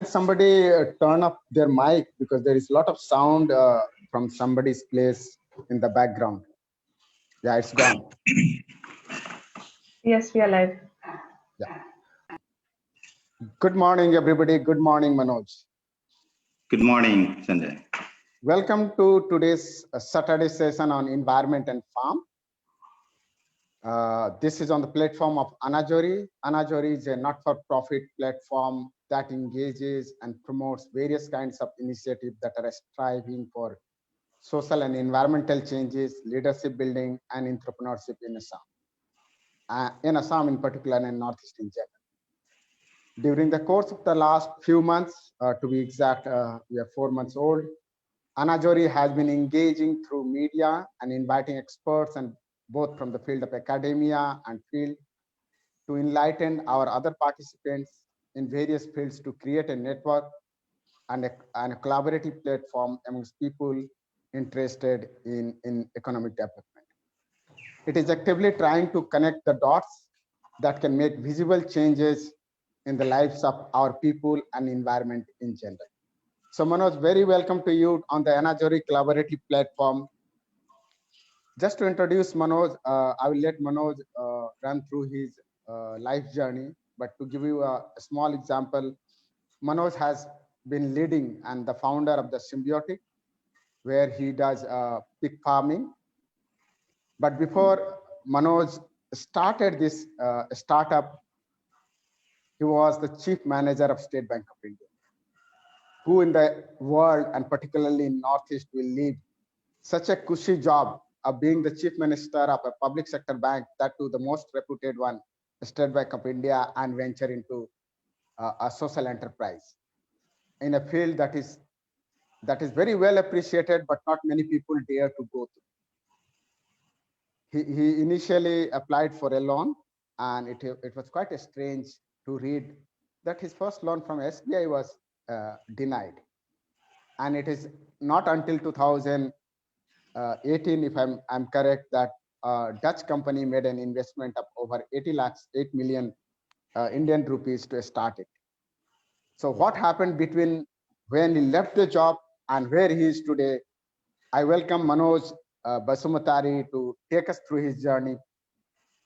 somebody turn up their mic because there is a lot of sound from somebody's place in the background? Yeah, it's gone. Yes, we are live. Yeah. Good morning, everybody. Good morning, Manoj. Good morning, Sanjay. Welcome to today's Saturday session on environment and farm. This is on the platform of Anajori. Anajori is a not-for-profit platform that engages and promotes various kinds of initiatives that are striving for social and environmental changes, leadership building, and entrepreneurship in Assam. In Assam in particular and in Northeast in general. During the course of the last few months, to be exact, we are 4 months old, Anajori has been engaging through media and inviting experts and both from the field of academia and field to enlighten our other participants in various fields to create a network and a collaborative platform amongst people interested in economic development. It is actively trying to connect the dots that can make visible changes in the lives of our people and environment in general. So Manoj, very welcome to you on the Anajori collaborative platform. Just to introduce Manoj, I will let Manoj run through his life journey, but to give you a small example, Manoj has been leading and the founder of the Symbiotic, where he does pig farming. But before Manoj started this startup, he was the chief manager of State Bank of India, who in the world and particularly in Northeast will leave such a cushy job of being the chief minister of a public sector bank, that to the most reputed one, State Bank of India, and venture into a social enterprise in a field that is very well appreciated, but not many people dare to go to. He initially applied for a loan, and it was quite strange to read that his first loan from SBI was denied. And it is not until 2018, if I'm correct, that a Dutch company made an investment of over 8 million Indian rupees to start it. So what happened between when he left the job and where he is today? I welcome Manoj Basumatary to take us through his journey.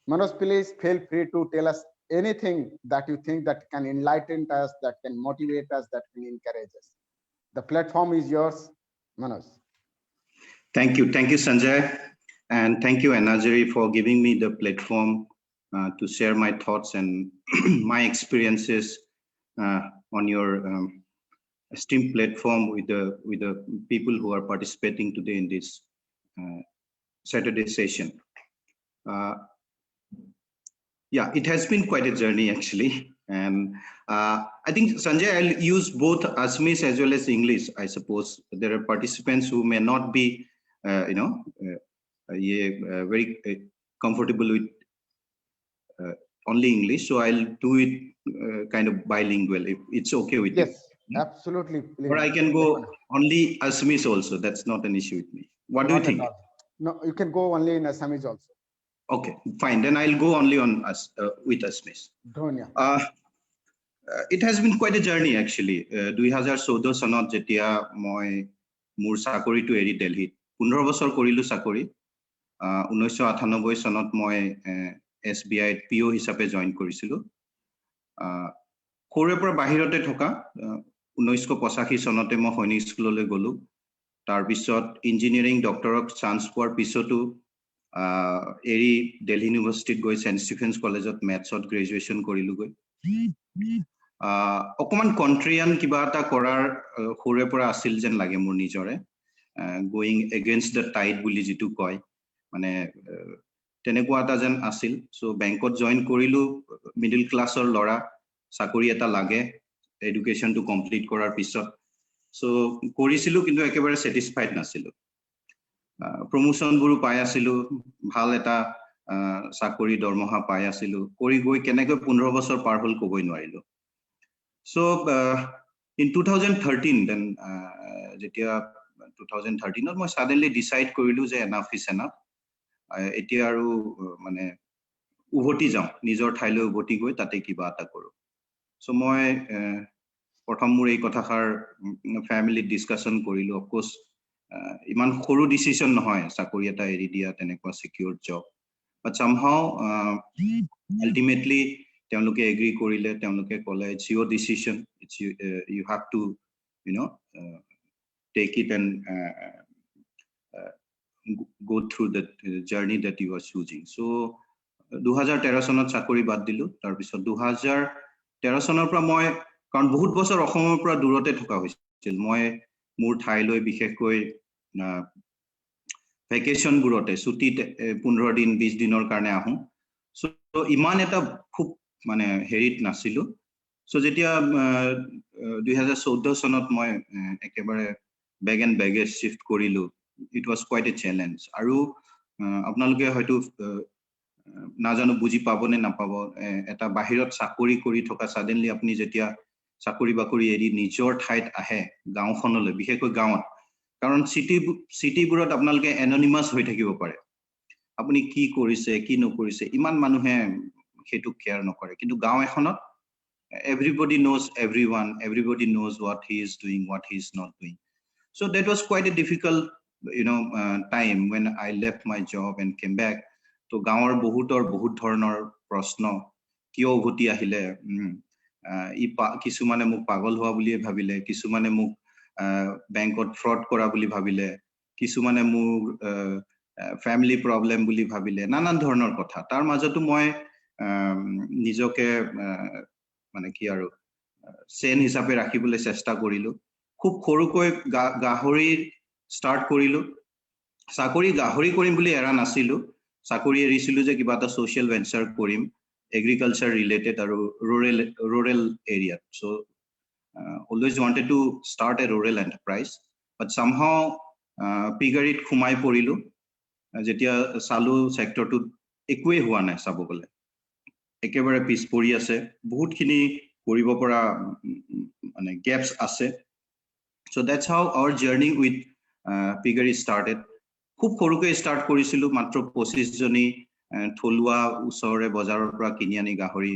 Manoj, please feel free to tell us anything that you think that can enlighten us, that can motivate us, that can encourage us. The platform is yours, Manoj. Thank you, Sanjay, and thank you, Anajori, for giving me the platform to share my thoughts and my experiences on your esteemed platform with the people who are participating today in this Saturday session. Yeah, it has been quite a journey actually, and I think, Sanjay, I'll use both Assamese as well as English. I suppose there are participants who may not be very comfortable with only English, so I'll do it kind of bilingual if it's okay with you. Yes, absolutely. Please. Or I can go only Assamese also. That's not an issue with me. What do you think? No, you can go only in Assamese also. Okay, fine. Then I'll go only on with Assamese. It has been quite a journey actually. 2014 চনত যেতিয়া মই মোৰ চাকৰিটো এৰি দিল্লীত 15 বছৰ কৰিলো চাকৰি 1998 চনত মই SBI PO হিচাপে জয়েন কৰিছিলো সৰুৰে পৰা বাহিৰতে থকা 1985 চনতে মই সৈনিক স্কুললৈ গলো তাৰ পিছত ইঞ্জিনিয়াৰিং ডক্টৰক চান্স পোৱাৰ পিছতো এৰি দিল্লী ইউনিভাৰ্চিটিত গৈ সেন্ট ষ্টিফেন্স কলেজত মেথছত গ্ৰেজুৱেচন কৰিলো গৈ অকমান কন্ট্ৰিয়ান কিবা এটা কৰাৰ সৰুৰে পৰা আছিল যেন লাগে মোৰ নিজৰে গোইং এগেইনষ্ট দ্য টাইড বুলি যেটো কয় মানে তেনেকুৱা এটা যেন আছিল সো বেংকত জয়েন কৰিলো মিডল ক্লাছৰ লৰা চাকৰি এটা লাগে এডুকেশনটো কমপ্লিট কৰাৰ পিছত সো কৰিছিলো কিন্তু একেবাৰে স্যাটিসফাইড নাছিলো প্ৰমোশন বোৰ পাই আছিলো ভাল এটা চাকৰি দৰমহা পাই আছিলো কৰি গৈ কেনেকৈ 15 বছৰ পাৰ হল কবই নোৱাৰিলো So in 2013, then যেতিয়া 2013 ত মই suddenly decide কৰিলো যে enough is enough. এতিয়া আৰু মানে উভতি যাও নিজৰ ঠাইলৈ উভতি গৈ তাতে কিবা এটা কৰো। So মই প্ৰথম মোৰ এই কথাষাৰ ফ্যামিলি ডিসকাশন কৰিলো অফ কোৰ্স ইমান সৰু ডিসিশন নহয় চাকৰি এটা এৰি দিয়া তেনেকুৱা secure job but somehow ultimately তেওঁলোকে এগ্ৰি কৰিলে তেওঁলোকে ক'লে it's your decision it's you have to you know take it and go through the journey that you are choosing. So 2013 চনত চাকৰি বাদ দিলো তাৰ পিছত 2013 চনৰ পৰা মই কাৰণ বহুত বছৰ অসমৰ পৰা দূৰতে থকা হৈছিল মই মোৰ ঠাইলৈ বিশেষকৈ ভেকেশন বুৰতে ছুটিত 15 দিন 20 দিনৰ কাৰণে আহো সো ইমান এটা খুব মানে হেৰিত নাছিলো সো যেতিয়া 2014 চনত মই একেবাৰে bag and baggage shift korilu it was quite a challenge aru apnaloke hoyto najano buji pabo ne napabo eta bahirot sakori kori thoka suddenly apni jetia sakori bakori eri nijor thait ahe gaon khonole bikhekoi gaon karon city burot apnaloke anonymous hoi thakibo pare apni ki korise ki no korise iman manuhe hetu care nokore kintu gaon ekhonot everybody knows everyone everybody knows what he is doing what he is not doing. So that was quite a difficult, time when I left my job and came back. So gaor bahut dhoroner proshno kiyo ugoti ahile kisumane muk pagol howa buli bhabile kisumane muk bankot fraud kora buli bhabile kisumane muk family problem buli bhabile nanan dhoroner kotha tar majoto moi nijoke মানে কি আৰু সেন হিচাপে ৰাখিবলৈ চেষ্টা কৰিলো খুব খৰুকৈ গাহৰি start কৰিলো চাকৰি গাহৰি কৰিম বুলি এৰা নাছিলো চাকৰি এৰিছিলো যে কিবা এটা সোশ্যাল ভেঞ্চাৰ কৰিম এগ্ৰিকালচাৰ ৰিলেটেড আৰু rural area so always wanted to start a rural enterprise but somehow Piggeryত খুমাই পৰিলো যেতিয়া চালু সেক্টৰটো একোৱে হোৱা নাই চাব গলে একেবাৰে পিছ পৰি আছে বহুতখিনি কৰিব পৰা মানে গ্যাপস আছে so that's how our journey with Piggery started খুব সৰুকৈ স্টাৰ্ট কৰিছিলো মাত্ৰ 25 জনী থলুৱা উছৰে বজাৰৰ পৰা কিনি আনি গাহৰি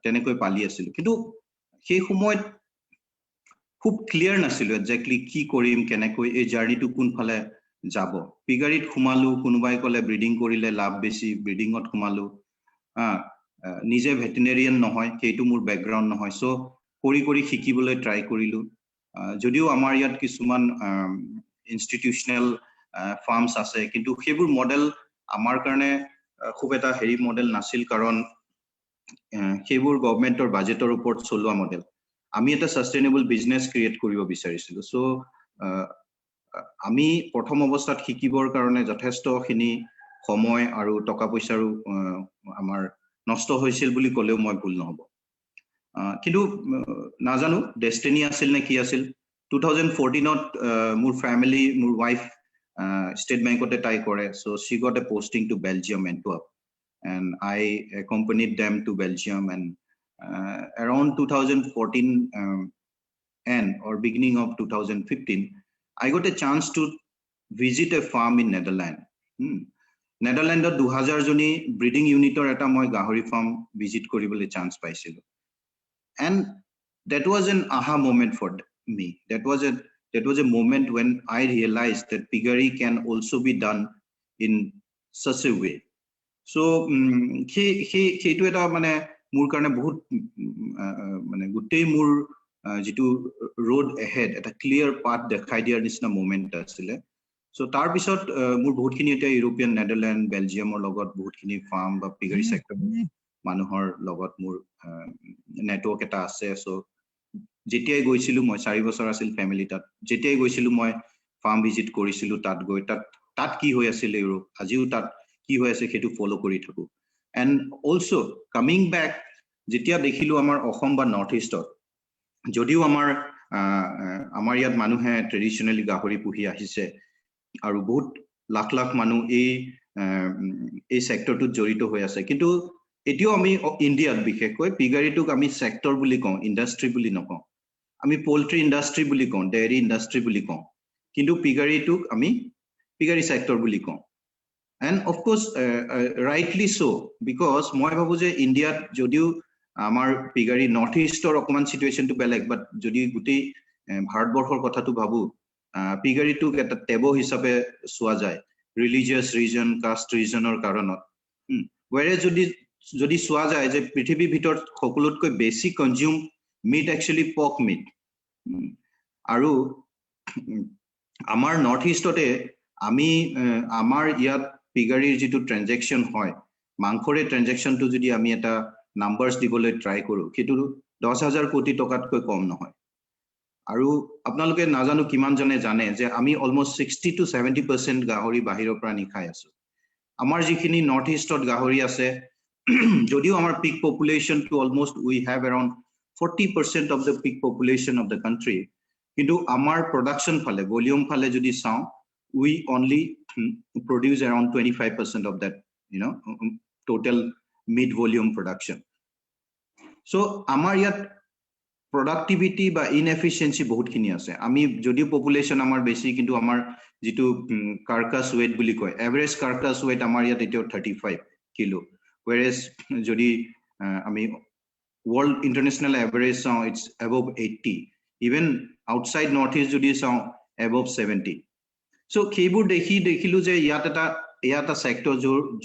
তেনেকৈ পালি আছিল কিন্তু সেই সময়ত খুব ক্লিয়াৰ নাছিল এক্স্যাক্টলি কি কৰিম কেনেকৈ এই জাৰ্নিটো কোনফালে যাব Piggeryত খুমালো কোনোবাই কলে ব্ৰিডিং কৰিলে লাভ বেছি ব্ৰিডিংত খুমালো নিজে ভেটেনেৰিয়ান নহয় সেইটো মোৰ ব্যাকগ্ৰাউণ্ড নহয় সো কৰি শিকিবলৈ ট্ৰাই কৰিলো যদিও আমাৰ ইয়াত কিছুমান ইনষ্টিটিউশনাল ফাৰ্মছ আছে কিন্তু সেইবোৰ মডেল আমাৰ কাৰণে খুব এটা হেৰি মডেল নাছিল কাৰণ সেইবোৰ গভৰ্ণমেন্টৰ বাজেটৰ ওপৰত চলোৱা মডেল আমি এটা সাস্টেইনেবল বিজনেস ক্ৰিয়েট কৰিব বিচাৰিছিলো সো আমি প্ৰথম অৱস্থাত শিকিবৰ কাৰণে যথেষ্টখিনি সময় আৰু টকা পইচাৰো আমাৰ নষ্ট হৈছিল বুলি কলেও মই ভুল নহব কিন্তু নাজানো ডেষ্টিনি আছিল নে কি আছিল 2014 ত মোৰ ফ্যামিলি মোৰ ওয়াইফ স্টেট বেংকতে টাই কৰে so she got a posting to Belgium Antwerp and I accompanied them to Belgium and around 2014 end or beginning of 2015 I got a chance to visit a farm in Netherlands নেদাৰল্যান্ডত 2000 জনী breeding ইউনিটৰ এটা মই গাহৰি farm visit কৰিবলৈ chance পাইছিলো and that was an aha moment for me that was a moment when I realized that Piggery can also be done in such a way so সেইটো এটা মানে মোৰ কাৰণে বহুত মানে গুটেই মোৰ যেটো road ahead এটা clear path দেখাই দিয়াৰ নিচিনা moment আছিল so tar pisot mur bahut khini eta European Netherlands Belgium or logot bahut khini farm ba Piggery sector manuhor logot mur network eta ase so jetiai goisilu moi 4 bochor asil family tat jetiai goisilu moi farm visit korisilu tat goi tat ki hoy asil Europe ajiu tat ki hoy ase hetu follow kori thaku and also coming back jetia dekhilu amar Okhom ba North East jodiu amar yat manuhe traditionally gahori puhi ahise আৰু বহুত লাখ লাখ মানুহ এই সেক্টৰটোত জড়িত হৈ আছে কিন্তু এটিও আমি ইন্ডিয়াত বিশেষকৈ Piggeryটোক আমি সেক্টৰ বুলি কওঁ ইন্ডাষ্ট্ৰি বুলি নকওঁ আমি পোল্ট্ৰি ইন্ডাষ্ট্ৰি বুলি কওঁ ডেয়াৰী ইন্ডাষ্ট্ৰি বুলি কওঁ কিন্তু Piggeryটোক আমি Piggery সেক্টৰ বুলি কওঁ and of course rightly so because মই ভাবো যে ইন্ডিয়াত যদিও আমাৰ Piggery নৰ্থ ইষ্টৰ অকমান সিচুৱেশনটো বেলেগ বাট যদি গুটি ভাৰতবৰ্ষৰ কথাটো ভাবু Piggery টো এটা টেবো হিচাপে চোৱা যায় ৰিলিজিয়াছ ৰিজন কাষ্ট ৰিজনৰ কাৰণত where যদি চোৱা যায় যে পৃথিৱীৰ ভিতৰত সকলোতকৈ বেছি consume meat actually pork meat আৰু আমাৰ নৰ্থ ইষ্টতে আমি আমাৰ ইয়াত Piggeryৰ যেটো ট্ৰানজাকশন হয় মাংখৰে ট্ৰানজাকশনটো যদি আমি এটা নাম্বাৰস দিবলৈ ট্ৰাই কৰো কিটো 10,000 কোটি টকাতকৈ কম নহয় আৰু আপোনালোকে নাজানো কিমান জনে জানে যে আমি অলমোস্ট 60 to 70% গাহৰি বাহিৰৰ পৰা নিখাই আছো আমাৰ যিখিনি নৰ্থ ইষ্টত গাহৰি আছে যদিও আমাৰ peak population to almost we have around 40% of the peak population of the country কিন্তু আমাৰ production ফালে volume ফালে যদি চাও we only produce around 25% of that total meat volume production so আমাৰ ইয়াত productivity বা inefficiency বহুত খিনি আছে আমি যদিও population আমাৰ বেছি কিন্তু আমাৰ যেটো carcass weight বুলি কয় average carcass weight আমাৰ ইয়াত এতিয়াও 35 কিলো whereas যদি আমি world international average so it's above 80 even outside northeast jodi so above 70 so kebur dekhilu je yata sector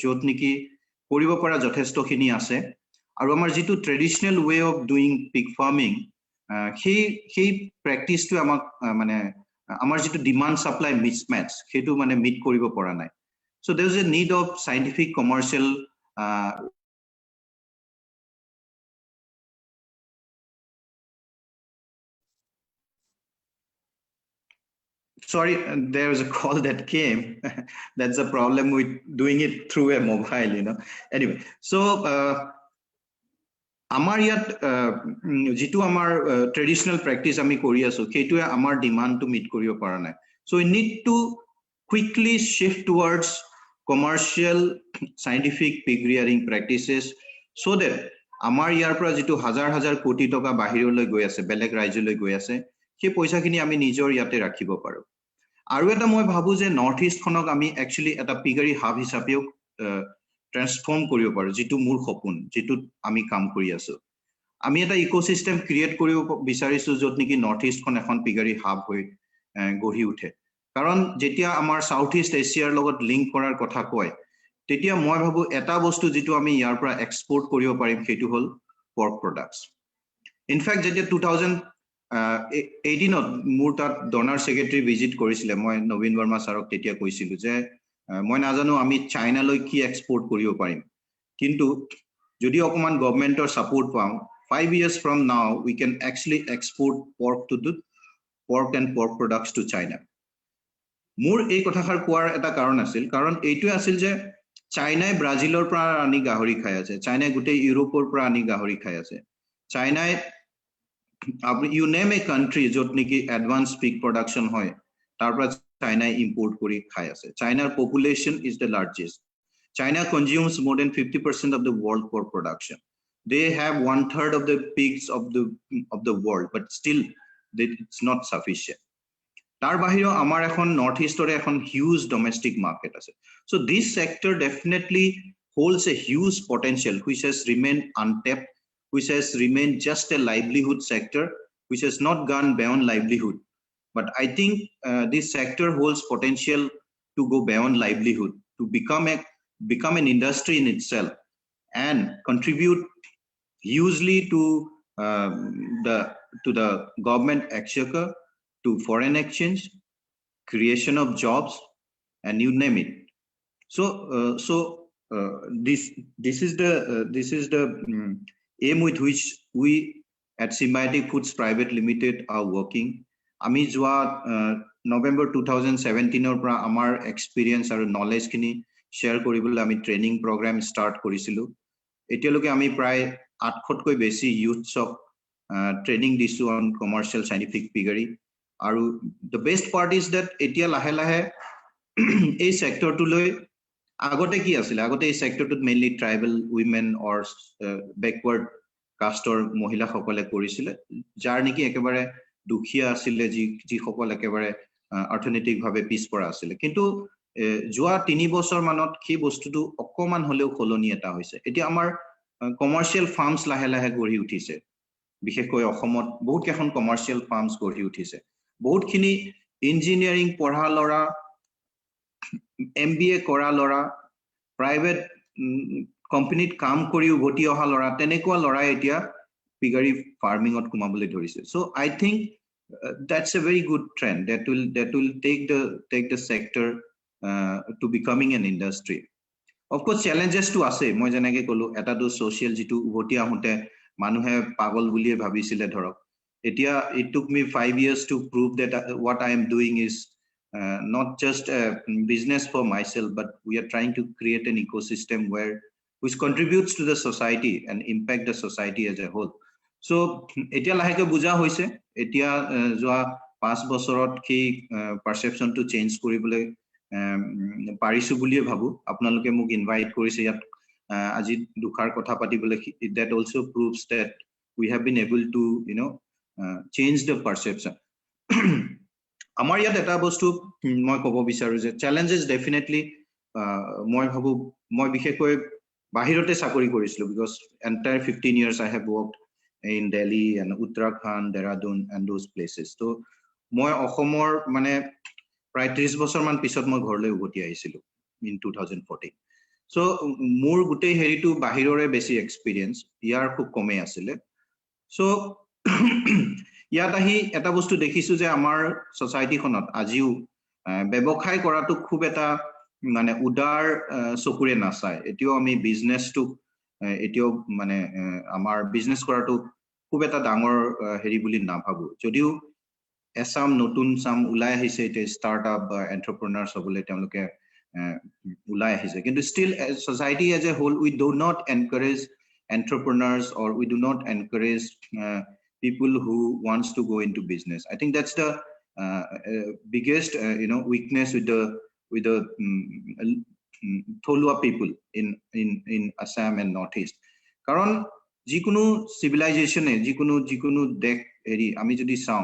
jot niki koribo para jothesto khini ase aru amar jitu traditional way of doing pig farming he practice to amak mane amar jitu demand supply mismatch hetu mane meet koribo pora nai so there is a need of scientific commercial Sorry, there was a call that came. That's a problem with doing it through a mobile, Anyway, so amar yat jitu amar traditional practice ami kori aso, ketu amar demand to meet koribo para nai. So we need to quickly shift towards commercial scientific pig rearing practices so that amar yar pora jitu hazar koti toka bahiroloi goi ase, beleg rajyoloi goi ase, সেই পইচাখিনি আমি নিজৰ ইয়াতে ৰাখিব পাৰো আৰু এটা মই ভাবু যে নৰ্থ ইষ্ট খনক আমি একচুয়ালি এটা Piggery হাব হিচাপেও ট্ৰান্সফৰ্ম কৰিব পাৰো যেটো মোৰ সপোন যেটো আমি কাম কৰি আছো আমি এটা ইকোসিস্টেম ক্ৰিয়েট কৰিব বিচাৰিছো যত নেকি নৰ্থ ইষ্ট খন এখন Piggery হাব হৈ গঢ়ি উঠে কাৰণ যেতিয়া আমাৰ সাউথ ইষ্ট এছিয়াৰ লগত লিংক কৰাৰ কথা কয় তেতিয়া মই ভাবু এটা বস্তু যেটো আমি ইয়াৰ পৰা এক্সপোৰ্ট কৰিব পাৰিম সেইটো হল পৰ্ক প্ৰডাক্টস ইনফ্যাক্ট যেতিয়া 2018 মোৰ তাত ডনাৰ সেক্ৰেটাৰী ভিজিট কৰিছিলে মই নবীন বৰ্মা ছাৰক তেতিয়া কৈছিলো যে মই নাজানো আমি চাইনালৈ কি এক্সপোৰ্ট কৰিব পাৰিম কিন্তু যদি অকমান গভৰ্নমেন্টৰ সাপোৰ্ট পাও 5 years from now we can actually export pork and pork products to China মোৰ এই কথাখাৰ কোৱাৰ এটা কাৰণ আছিল কাৰণ এইটো আছিল যে চাইনাই ব্ৰাজিলৰ পৰা আনি গাহৰি খাই আছে চাইনাই গোটেই ইউৰোপৰ পৰা আনি গাহৰি খাই আছে চাইনাই you name a country jot niki advanced pig production hoy tarpra China import kori khai ase China's population is the largest China consumes more than 50% of the world pork production they have 1/3 of the pigs of the world but still it's not sufficient tar bahiro amar ekhon north east ore ekhon huge domestic market ase so this sector definitely holds a huge potential which has remained untapped which has remained just a livelihood sector, which has not gone beyond livelihood. But I think this sector holds potential to go beyond livelihood, to become an industry in itself, and contribute hugely to the government exchequer, to foreign exchange, creation of jobs, and you name it. This is the aim with which we at Symbiotic Foods Private Limited are working. Ami jwa November 2017 or pra amar experience aru knowledge kini share koribole ami training program start korisilu. Etialoke ami pray 800 koi besi youths of training disu on commercial scientific Piggery. Aru the best part is that etia lahe lahe ei sector to loi agote ki asile agote ei sector to mainly tribal women or backward caste or mohila সকলে কৰিছিলে যাৰ নেকি একেবাৰে দুখিয়া আছিল যি সকল একেবাৰে অৰ্থনৈতিক ভাৱে পিছপৰা আছিল কিন্তু যোৱা 3 বছৰ মানত কি বস্তুটো অকমান হলেও খলনি এটা হৈছে এতিয়া আমাৰ কমাৰ্চিয়েল ফাৰ্মছ লাহে লাহে গঢ়ি উঠিছে বিশেষকৈ অসমত বহুত কেইখন কমাৰ্চিয়েল ফাৰ্মছ গঢ়ি উঠিছে বহুতখিনি ইঞ্জিনিয়াৰিং পঢ়া ল'ৰা MBA কৰা ল'ৰা প্ৰাইভেট কোম্পানীত কাম কৰি উভতি অহা ল'ৰা তেনেকুৱা ল'ৰা এতিয়া পিগাৰী ফাৰ্মিঙত সোমাবলৈ ধৰিছে so I think that's a very good trend that will take the sector to becoming an industry. Of course challenges to আছে মই যেনেকৈ কলো এটা তো social যেটো উভতি আহোতে মানুহে পাগল বুলিয়ে ভাবিছিলে ধৰক এতিয়া it took me 5 years to prove that what I am doing is not just a business for myself but we are trying to create an ecosystem which contributes to the society and impact the society as a whole. So এতিয়া লাহেকে বুজা হৈছে এতিয়া যোৱা 5 বছৰত কি পাৰসেপশন to change কৰিবলৈ পাৰিছো বুলিয়ে ভাবো আপোনালোকে মোক ইনভাইট কৰিছে ইয়াত আজি দুখাৰ কথা পাতিবলৈ that also proves that we have been able to change the perception. আমাৰ ইয়াত এটা বস্তু মই ক'ব বিচাৰো যে challenges definitely মই ভাবো মই বিশেষকৈ বাহিৰতে চাকৰি কৰিছিলো because entire 15 years I have worked in Delhi and Uttarakhand, Dehradun and those places. So মই অসমৰ মানে প্ৰায় 30 বছৰ মান পিছত মই ঘৰলৈ উভতি আহিছিলো in 2014. So মোৰ গুটেই হেৰিটো বাহিৰৰে বেছি এক্সপেৰিয়েন্স ইয়াৰ খুব কমে আছিলে so ইয়াত আহি এটা বস্তু দেখিছো যে আমাৰ সোসাইটিখনত আজিও ব্যৱসায় কৰাটো খুব এটা মানে উদাৰ চকুৰে নাচায় এতিয়াও আমি বিজনেছটো এতিয়াও মানে আমাৰ বিজনেছ কৰাটো খুব এটা ডাঙৰ হেৰি বুলি নাভাবো যদিও এসাম নতুন সাম উলাই আহিছে এটা ষ্টাৰ্টআপ বা এন্টাৰপ্ৰেনাৰ্ছ হ'বলৈ তেওঁলোকে উলাই আহিছে কিন্তু still as society as a whole we do not encourage entrepreneurs or we do not encourage people who wants to go into business. I think that's the biggest weakness with the Tholua people in Assam and Northeast. Karon jikunu civilization jikunu dek eri ami jodi saw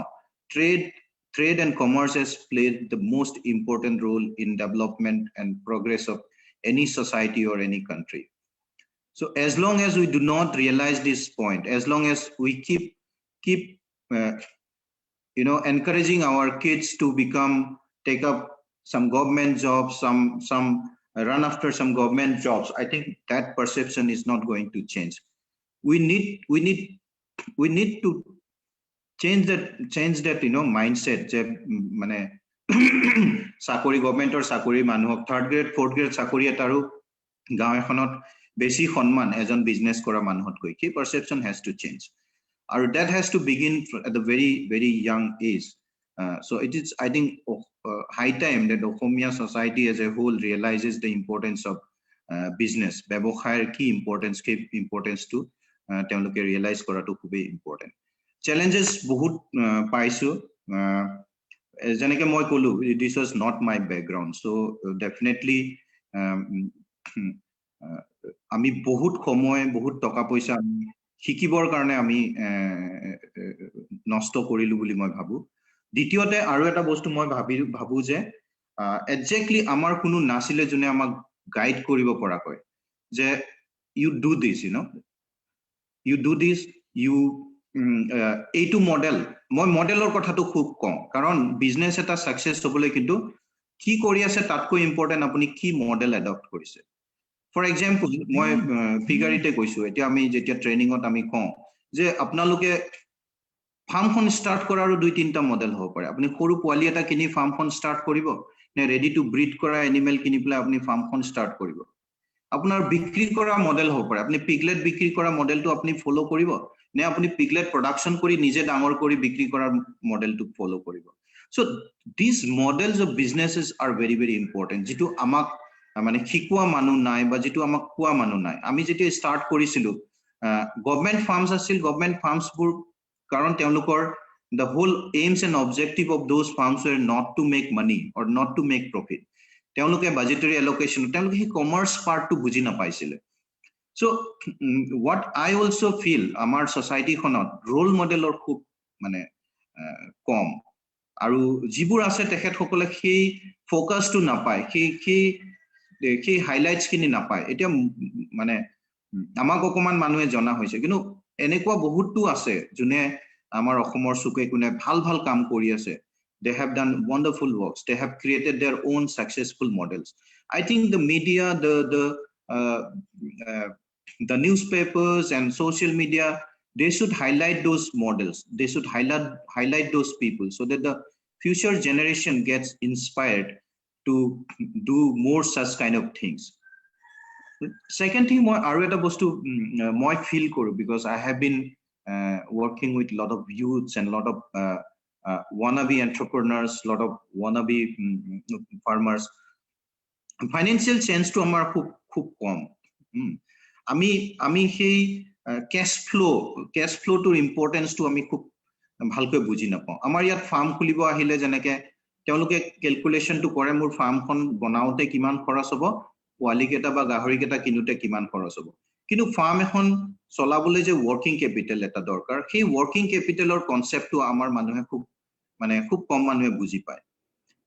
trade and commerce has played the most important role in development and progress of any society or any country. So as long as we do not realize this point, as long as we keep encouraging our kids to take up some government jobs, some run after some government jobs, I think that perception is not going to change. We need to change that mindset je mane sakori government or sakori manuhok 3rd grade 4th grade sakori etaru gaon ekhonot beshi honman ejon business kora manuhot koi ki perception has to change or that has to begin at the very very young age. So it is I think high time that the Khomia society as a whole realizes the importance of business ব্যবসায়ৰ কি importance to তেওঁলোকে realize কৰাটো খুবই important. Challenges বহুত পাইছো যেনেকে মই কলো this was not my background so definitely আমি বহুত সময় বহুত টকা পইচা শিকিবৰ কাৰণে আমি নষ্ট কৰিলো বুলি মই ভাবো দ্বিতীয়তে আৰু এটা বস্তু মই ভাবো যে এক্স্যাক্টলি আমাৰ কোনো নাছিলে জনে আমাক গাইড কৰিব পৰা কয় যে you do this you এইটো মডেল মই মডেলৰ কথাটো খুব কম কাৰণ বিজনেস এটা সাকসেস হ'বলৈ কিন্তু কি কৰি আছে তাতকৈ ইম্পৰ্টেন্ট আপুনি কি মডেল এডপ্ট কৰিছে ফৰ এক্সাম্পল মই ফিগাৰিতে কৈছো এতিয়া আমি যেতিয়া ট্ৰেনিংত আমি কওঁ যে আপোনালোকে ফাৰ্মখন ষ্টাৰ্ট কৰাৰ 2-3টা মডেল হ'ব পাৰে আপুনি সৰু পোৱালি এটা কিনি ফাৰ্মখন ষ্টাৰ্ট কৰিব নে ৰেডি টু ব্ৰিড কৰা এনিমেল কিনি পেলাই আপুনি ফাৰ্মখন ষ্টাৰ্ট কৰিব আপোনাৰ বিক্ৰী কৰা মডেল হ'ব পাৰে আপুনি পিগলেট বিক্ৰী কৰা মডেলটো আপুনি ফলো কৰিব নে আপুনি পিগলেট প্ৰডাকশন কৰি নিজে ডাঙৰ কৰি বিক্ৰী কৰাৰ মডেলটো ফলো কৰিব so these models of businesses are very very important যেটো আমাক মানে শিকোৱা মানুহ নাই বা যেটো আমাক কোৱা মানুহ নাই আমি যেতিয়া ষ্টাৰ্ট কৰিছিলো গভৰ্নমেন্ট ফাৰ্মছ আছিল গভৰ্নমেন্ট ফাৰ্মছবোৰ কাৰণ তেওঁলোকৰ the whole aims and objective of those farms were not to make money or not to make profit তেওঁলোকে budgetary allocation তেওঁলোকে কমাৰ্স পাৰ্টটো বুজি নাপাইছিলে so what I also feel আমাৰ society খনত role modelৰ খুব মানে কম আৰু যিবোৰ আছে তেখেত সকলে সেই ফোকাসটো নাপায় সেই হাইলাইটস কিনি নাপায় এতিয়া মানে আমাক অকমান মানুহে জনা হৈছে কিন্তু এনেকুৱা বহুতটো আছে যোনে আমাৰ অসমৰ চুকে কোনে ভাল ভাল কাম কৰি আছে they have done wonderful works they have created their own successful models I think the media uh, uh, the newspapers and social media they should highlight those models they should highlight those people so that the future generation gets inspired to do more such kind of things second thing moi aru eta bostu moi feel koru because I have been working with a lot of youths and a lot of wannabe entrepreneurs lot of wannabe farmers financial sense to amar khub khub kom আমি সেই cash flow to importance to আমি খুব ভালকৈ বুজি নাপাওঁ আমাৰ ইয়াত farm খুলিব আহিলে যেনেকে তেওঁলোকে ক্যালকুলেশন টু কৰে মোৰ ফাৰ্মখন বনাওতে কিমান খৰচ হ'ব পোৱালি কেটা বা গাহৰি কেটা কিনুতে কিমান খৰচ হ'ব কিন্তু ফাৰ্ম এখন চলাবলৈ যে ওয়াৰ্কিং ক্যাপিটাল এটা দৰকাৰ সেই ওয়াৰ্কিং ক্যাপিটালৰ কনসেপ্টটো আমাৰ মানুহে খুব কম মানুহে বুজি পায়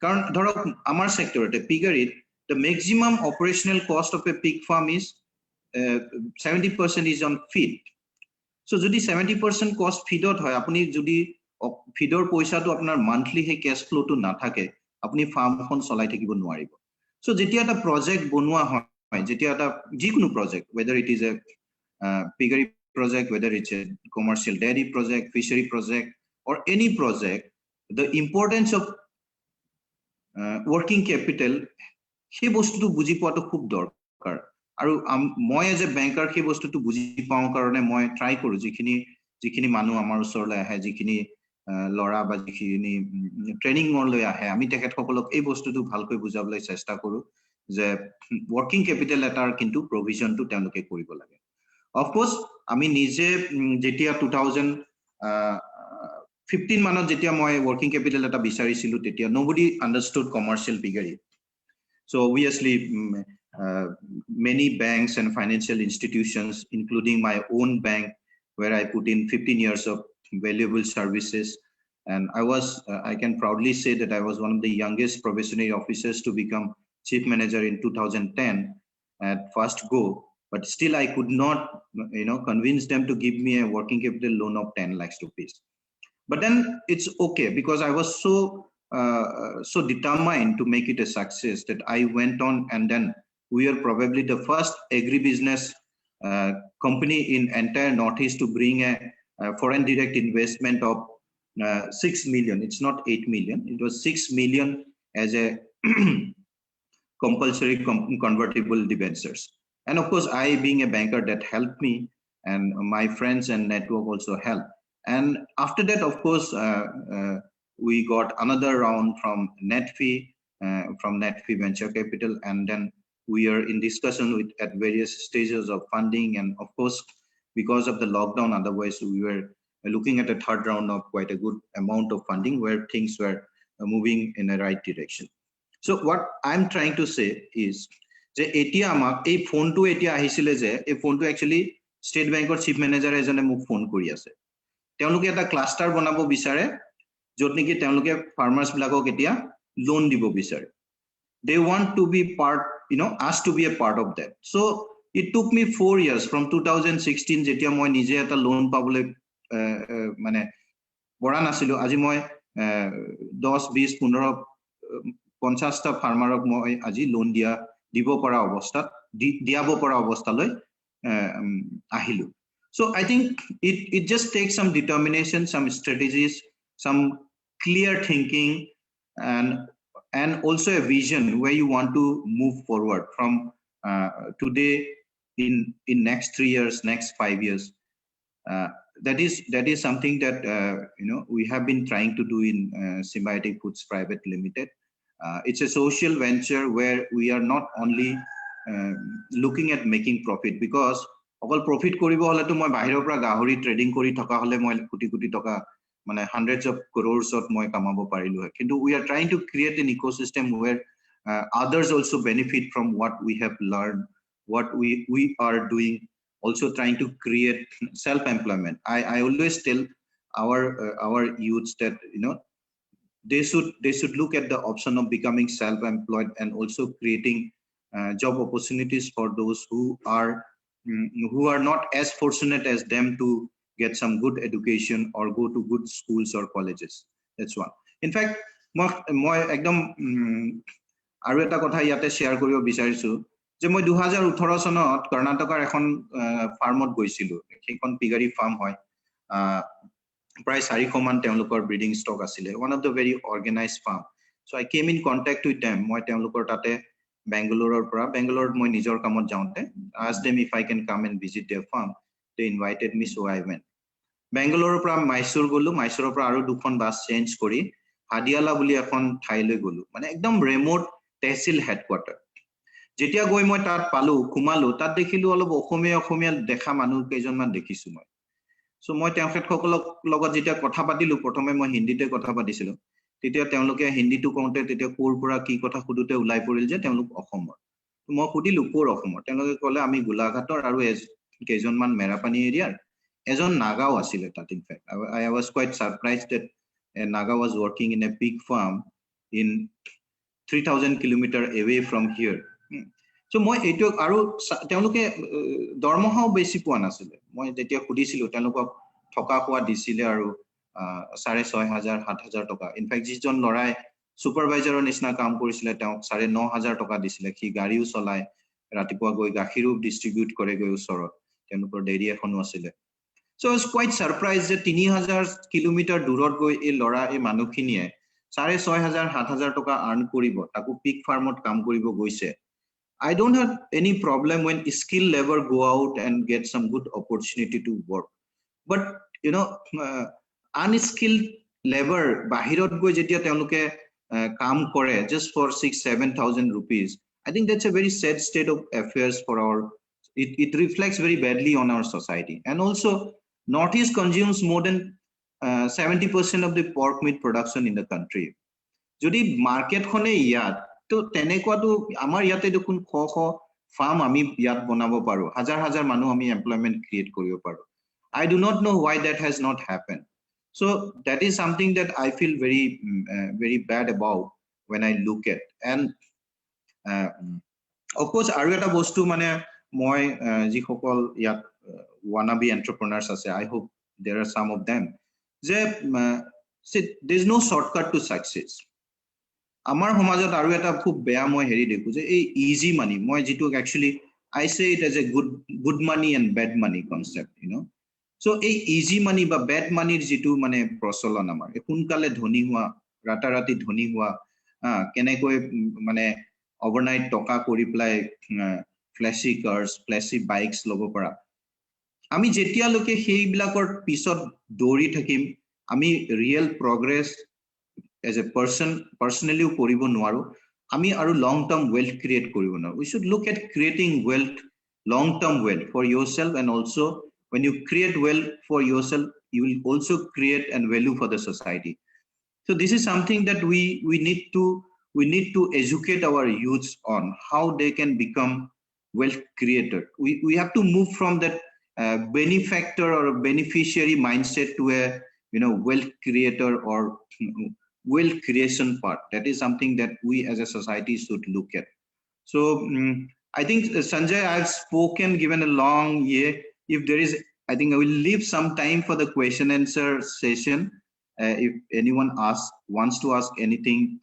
কাৰণ ধৰক আমাৰ সেক্টৰতে পিগাৰীত the maximum operational cost of a pig farm is 70% is on feed so যদি 70% cost feedত হয় আপুনি যদি feedৰ পইচাটো আপোনাৰ monthly হে cash flow to না থাকে আপুনি ফাৰ্মখন চলাই থাকিব নোৱাৰিব so যেতিয়া এটা project বনোৱা হয় যেতিয়া এটা যিকোনো project whether it is a piggery project whether it's a commercial dairy project fishery project or any project the importance of working capital সেই বস্তুটো বুজি পোৱাটো খুব দৰকাৰ আৰু মই এজ এ বেংকাৰ সেই বস্তুটো বুজি পাওঁ কাৰণে মই ট্ৰাই কৰো যিখিনি মানুহ আমাৰ ওচৰলৈ আহে যিখিনি লৰা বা যিখিনি ট্ৰেনিং লৈ আহে আমি তেখেতসকলক এই বস্তুটো ভালকৈ বুজাবলৈ চেষ্টা কৰো যে ওয়াৰ্কিং ক্যাপিটাল এটাৰ কিন্তু প্ৰভিজনটো তেওঁলোকে কৰিব লাগে অফ কোৰ্স আমি নিজে যেতিয়া 2015 মানত যেতিয়া মই ওয়াৰ্কিং ক্যাপিটাল এটা বিচাৰিছিলো তেতিয়া nobody understood commercial piggery so obviously many banks and financial institutions including my own bank where I put in 15 years of valuable services and I can proudly say that I was one of the youngest probationary officers to become chief manager in 2010 at first go but still I could not convince them to give me a working capital loan of 10 lakhs rupees but then it's okay because I was so determined to make it a success that I went on and then we are probably the first agribusiness company in entire Northeast to bring a foreign direct investment of 6 million. It's not 8 million. It was 6 million as a compulsory convertible debentures. And of course, I being a banker that helped me and my friends and network also helped. And after that, of course, we got another round from Netfee Venture Capital, and then we are in discussion at various stages of funding. And of course, because of the lockdown, otherwise we were looking at a third round of quite a good amount of funding where things were moving in the right direction. So what I'm trying to say is, যে এতিয়া আমাক এই ফোনটো এতিয়া আহিছিলে যে এই ফোনটো একচুয়ালি স্টেট বেংকৰ চিফ মেনেজাৰ এজনে মোক ফোন কৰি আছে তেওঁলোকে এটা ক্লাস্টাৰ বনাব বিচাৰে যত নেকি তেওঁলোকে ফাৰ্মাৰ্স বিলাকক এতিয়া লোন দিব বিচাৰে they want to be part asked to be a part of that so it took me 4 years from 2016 যেতিয়া মই নিজে এটা লোন পাবলৈ মানে বৰা নাছিলো আজি মই 10 20 15 50টা ফাৰ্মাৰক মই আজি লোন দিব পৰা অৱস্থাত দিয়াব পৰা অৱস্থালৈ আহিলো so I think it just takes some determination some strategies some clear thinking and also a vision where you want to move forward from today in next 3 years next 5 years that is something that we have been trying to do in Symbiotic Foods Private Limited it's a social venture where we are not only looking at making profit because অকল profit কৰিব হলে তো মই বাহিৰৰ পৰা গাহৰি trading কৰি থকা হলে মই কোটি কোটি টকা মানে hundreds of crores of মই কামাব পাৰিলো হয় কিন্তু we are trying to create an ecosystem where others also benefit from what we have learned what we are doing also trying to create self employment I always tell our youths that they should look at the option of becoming self employed and also creating job opportunities for those who are who are not as fortunate as them to get some good education or go to good schools or colleges. That's one. In fact, মই একদম আৰু এটা কথা ইয়াতে share কৰিব বিচাৰিছো যে মই 2018 চনত কৰ্ণাটকৰ এখন ফাৰ্মত গৈছিলো। সেইখন পিগাৰী ফাৰ্ম হয়। প্ৰায় 400 মান তেওঁলোকৰ ব্ৰিডিং ষ্টক আছিলে। one of the very organized farm. So I came in contact with them. মই তেওঁলোকৰ তাতে বেংগালুৰুৰ পৰা বেংগালুৰুত মই নিজৰ কামত যাওঁতে asked them if I can come and visit their farm. They invited me, so I went. বেংগালুৰুৰ পৰা মাইসুৰ গলো, মাইসুৰৰ পৰা আৰু দুখন বাছ চেঞ্জ কৰি হাদিয়ালা বুলি এখন ঠাইলৈ গলো, মানে একদম ৰিমোট তহচিল হেডকোৱাৰ্টাৰ। যেতিয়া গৈ মই তাত পালো, ঘুমালো, তাত দেখিলো অলপ অসমীয়া দেখা মানুহ কেইজনমান দেখিছো মই। সো মই তেখেতসকলক লগত যেতিয়া কথা পাতিলো, প্ৰথমে মই হিন্দীতে কথা পাতিছিলো, তেতিয়া তেওঁলোকে হিন্দীটো কওঁতে তেতিয়া কোৰ পৰা কি কথা সুধোতে ওলাই পৰিল যে তেওঁলোক অসমৰ। মই সুধিলো কোৰ অসমৰ, তেওঁলোকে ক'লে আমি গোলাঘাটৰ আৰু কেইজনমান মেৰাপানী এৰিয়াৰ, এজন নাগাও আছিলে তাত। In fact I was quite surprised that a Naga was working in a pig farm in 3000 kilometer away from here. So মই এইটো আৰু তেওঁলোকে দৰমহাও বেছি পোৱা নাছিলে। মই যেতিয়া সুধিছিলো তেওঁলোকক থকা খোৱা দিছিলে আৰু 6500 7000 টকা। ইনফেক্ট যিজন লৰাই সুপাৰভাইজাৰৰ নিচিনা কাম কৰিছিলে তেওঁক 9500 টকা দিছিলে। সি গাড়ীও চলায়, ৰাতিপুৱা গৈ গাখীৰো ডিস্ট্ৰিবিউট কৰে গৈ ওচৰত, তেওঁলোকৰ ডেইৰী এখনো আছিলে। So I was quite surprised যে 3000 কিলোমিটাৰ দূৰত গৈ এই লৰা এই মানুহখিনিয়ে 6500 7000 টকা আৰ্ন কৰিব, তাকো পিক ফাৰ্মত কাম কৰিব গৈছে। I don't have any problem when skilled labor go out and get some good opportunity to work. But you know, unskilled labor bahirot goi jetia teloke kaam kore just for 6-7,000 rupees, I think that's a very sad state of affairs for our, it reflects very badly on our society. And also Northeast consumes more than 70% of the pork meat production in the country. Jodi market khone yat to tenekwato amar yate dekun kho farm ami yat banabo paro, হাজাৰ মানুহ আমি employment create koribo paro. I do not know why that has not happened. So that is something that I feel very bad about when I look at. And of course aru eta bostu mane moi ji kokol yat wannabe entrepreneurs ase, I hope there are some of them, je see there is no shortcut to success. Amar homajot aru eta khub beya moi heri dekhu je ei easy money, moi jitu actually I say it as a good money and bad money concept, you know. So এই easy money বা bad money jitu mane prosolon amar epunkale dhoni hua ratarati dhoni hua kenekoi mane overnight toka kori play flashy cars flashy bikes lobo para, ami jetia loke hei bilakor pisot dori thakim ami real progress as a person personally koribo nwaro, ami aru long term wealth create koribo na. We should look at creating wealth, long term wealth for yourself, and also when you create wealth for yourself, you will also create and value for the society. So this is something that we need to educate our youths on how they can become wealth creator. We have to move from that benefactor or beneficiary mindset to a wealth creator or wealth creation part. That is something that we as a society should look at. So I think Sanjay, I've spoken, given a long year. If there is, I think I will leave some time for the question answer session. If anyone wants to ask anything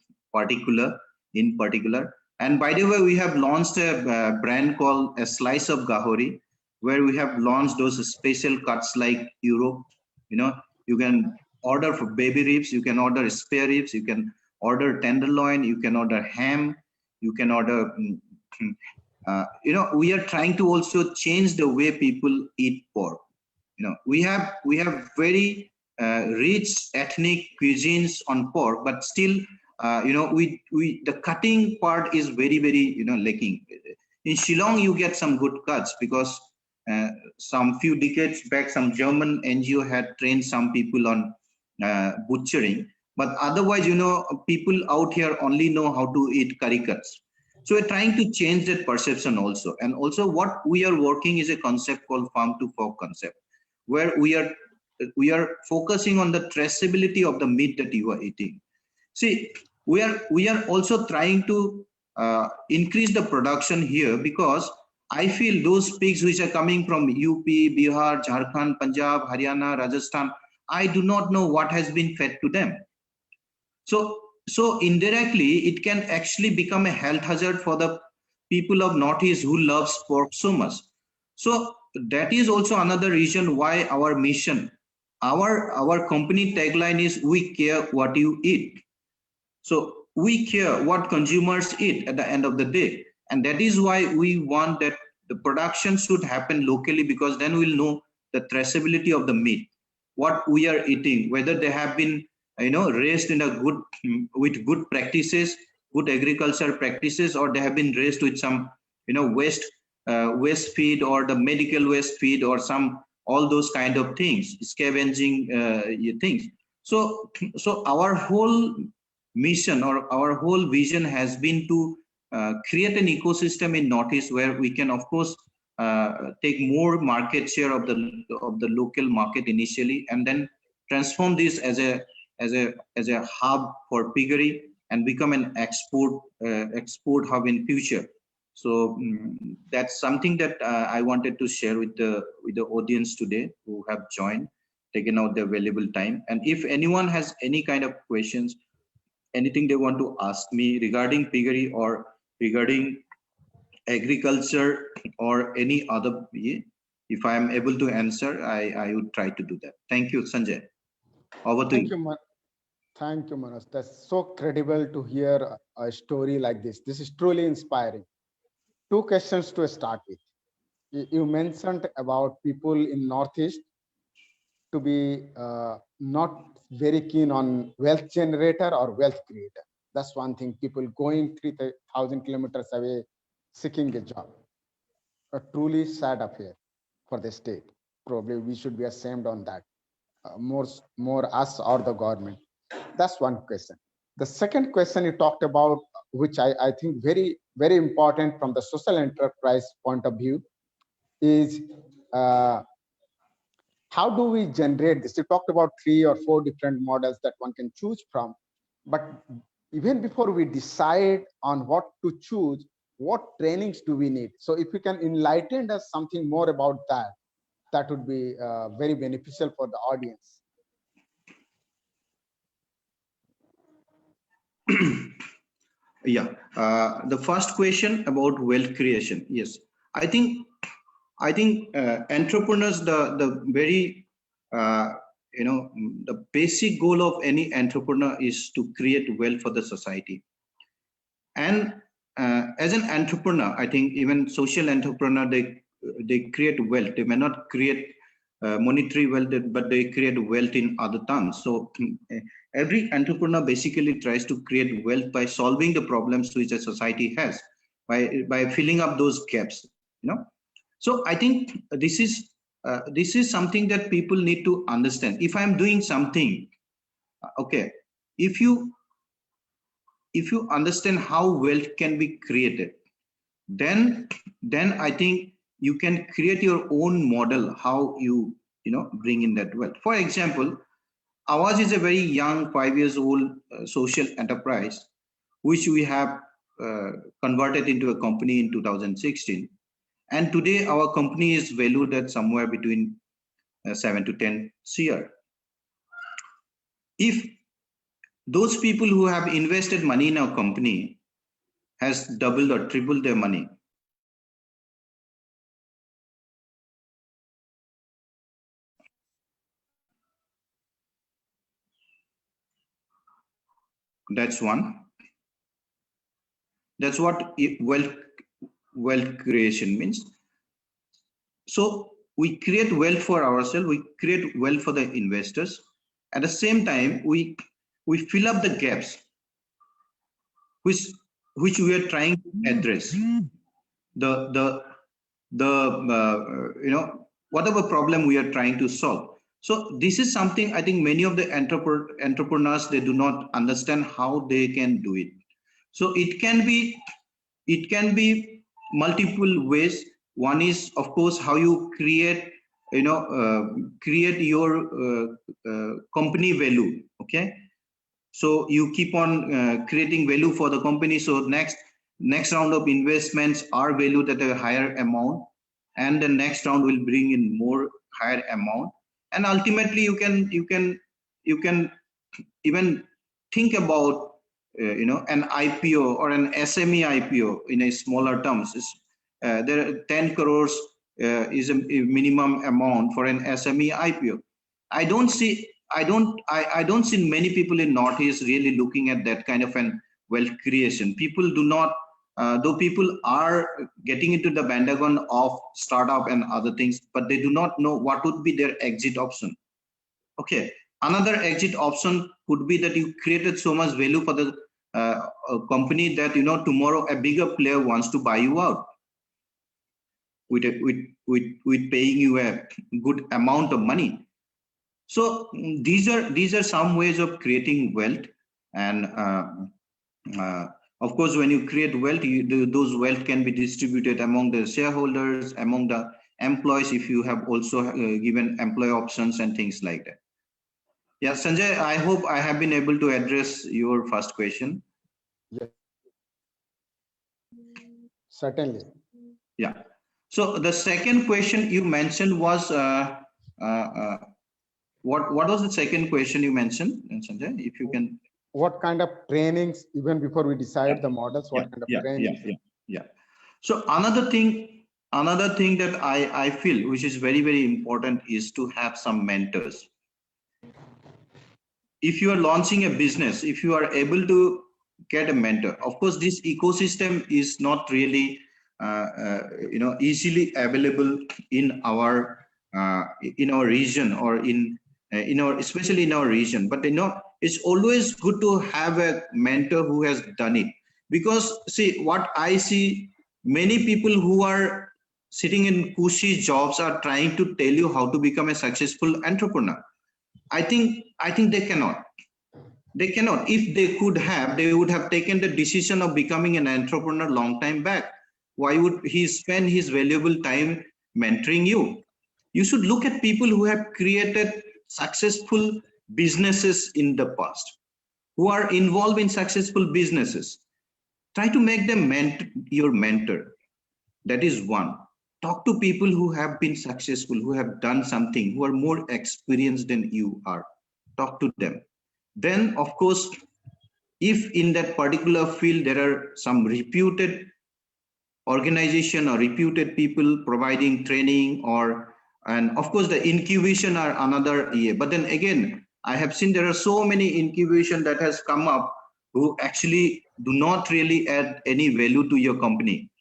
in particular. And by the way, we have launched a brand called A Slice of Gahori, where we have launched those special cuts like Europe. You know, you can order for baby ribs, you can order spare ribs, you can order tenderloin, you can order ham, you can order we are trying to also change the way people eat pork. We have very rich ethnic cuisines on pork, but still the cutting part is very lacking. In Shillong you get some good cuts because some few decades back some German NGO had trained some people on butchering, but otherwise people out here only know how to eat curry cuts. So we're trying to change that perception also. And also what we are working is a concept called farm to fork concept, where we are focusing on the traceability of the meat that you are eating. See, we are also trying to increase the production here, because I feel those pigs which are coming from UP, Bihar, Jharkhand, Punjab, Haryana, Rajasthan, I do not know what has been fed to them. So indirectly, it can actually become a health hazard for the people of Northeast who loves pork so much. So that is also another reason why our mission, our company tagline is "We care what you eat." So we care what consumers eat at the end of the day, and that is why we want that the production should happen locally, because then we'll know the traceability of the meat, what we are eating, whether they have been raised in a good with good practices, good agriculture practices, or they have been raised with some waste feed, or the medical waste feed, or some all those kind of things, scavenging things. So our whole mission or our whole vision has been to create an ecosystem in Northeast where we can, of course, take more market share of the local market initially, and then transform this as a hub for piggery and become an export hub in future. So that's something that I wanted to share with the audience today who have joined, taken out their valuable time. And if anyone has any kind of questions, anything they want to ask me regarding piggery or regarding agriculture or any other, if I am able to answer, I would try to do that. Thank you, Sanjay. Over to Thank you. you, thank you, Manoj. That's so credible to hear a story like this. This is truly inspiring. Two questions to start with. You mentioned about people in Northeast to be not very keen on wealth generator or wealth creator. That's one thing. People going 3,000 kilometers away seeking a job. A truly sad affair for the state. Probably we should be ashamed on that. More us or the government. That's one question. The second question you talked about, which I think very important from the social enterprise point of view, is how do we generate this? You talked about 3 or 4 different models that one can choose from, but even before we decide on what to choose, what trainings do we need? So if you can enlighten us something more about that, that would be very beneficial for the audience. Yeah, the first question about wealth creation. Yes, I think entrepreneurs, the very the basic goal of any entrepreneur is to create wealth for the society. And as an entrepreneur, I think even social entrepreneur, they create wealth. They may not create monetary wealth, but they create wealth in other terms. So every entrepreneur basically tries to create wealth by solving the problems which a society has, by filling up those gaps. So I think this is something that people need to understand. If I'm doing something, okay, if you understand how wealth can be created, then I think you can create your own model how you bring in that wealth. For example, ours is a very young 5 years old social enterprise which we have converted into a company in 2016, and today our company is valued at somewhere between 7 to 10 CR. If those people who have invested money in our company has doubled or tripled their money, that's one. That's what wealth creation means. So we create wealth for ourselves, we create wealth for the investors. At the same time, we fill up the gaps which we are trying to address. Whatever problem we are trying to solve. So this is something I think many of the entrepreneurs, they do not understand how they can do it. So it can be multiple ways. One is, of course, how you create your company value. Okay, so you keep on creating value for the company. So next, Next round of investments are valued at a higher amount, and the next round will bring in more higher amount, and ultimately you can even think about an IPO or an SME IPO in a smaller terms. There are 10 crores is a minimum amount for an SME IPO. I don't see many people in Northeast really looking at that kind of an wealth creation. People do not, though people are getting into the bandwagon of startup and other things, but they do not know what would be their exit option. Okay, another exit option could be that you created so much value for the company that tomorrow a bigger player wants to buy you out with paying you a good amount of money. So these are some ways of creating wealth, and of course, when you create wealth, those wealth can be distributed among the shareholders, among the employees, if you have also given employee options and things like that. Yeah, Sanjay, I hope I have been able to address your first question. Yes, certainly. Yeah. So the second question you mentioned was what was the second question you mentioned, Sanjay? If you can. What kind of trainings, even before we decide the models, what kind of trainings? Yeah. So another thing that I feel which is very, very important is to have some mentors. If you are launching a business, if you are able to get a mentor, of course this ecosystem is not really easily available in our region, or especially in our region, but it's always good to have a mentor who has done it. Because see, what I see, many people who are sitting in cushy jobs are trying to tell you how to become a successful entrepreneur. I think they cannot. If they could have, they would have taken the decision of becoming an entrepreneur long time back. Why would he spend his valuable time mentoring you? You should look at people who have created successful businesses in the past, who are involved in successful businesses. Try to make them your mentor. That is one. Talk to people who have been successful, who have done something, who are more experienced than you are. Talk to them. Then, of course, if in that particular field there are some reputed organization or reputed people providing training, and of course the incubation are another year. But then again, I have seen there are so many incubation that has come up who actually do not really add any value to your company.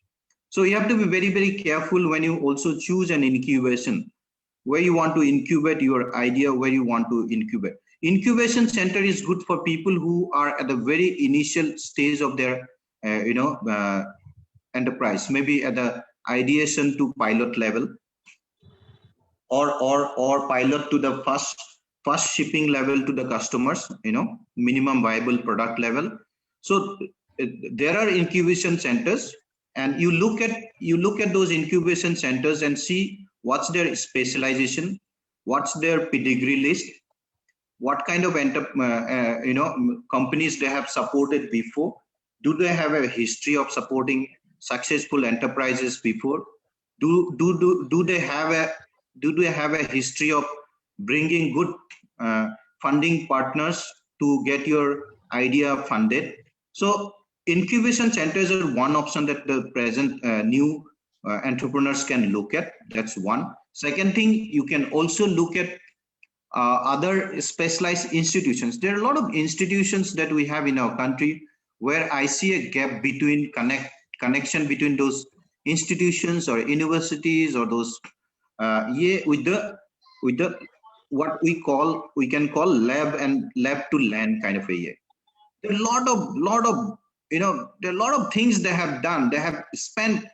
So you have to be very, very careful when you also choose an incubation, where you want to incubate your idea, where you want to incubate. Incubation center is good for people who are at the very initial stage of their enterprise, maybe at the ideation to pilot level, or pilot to the first shipping level to the customers, minimum viable product level. So there are incubation centers, and you look at those incubation centers and see what's their specialization, what's their pedigree list, what kind of companies they have supported before. Do they have a history of supporting successful enterprises before? Do they have a history of bringing good funding partners to get your idea funded? So incubation centers are one option that the present new entrepreneurs can look at. That's one. Second thing, you can also look at other specialized institutions. There are a lot of institutions that we have in our country where I see a gap between connection between those institutions or universities, or those with the what we can call lab to land kind of a year. There are a lot of there are a lot of things they have done. They have spent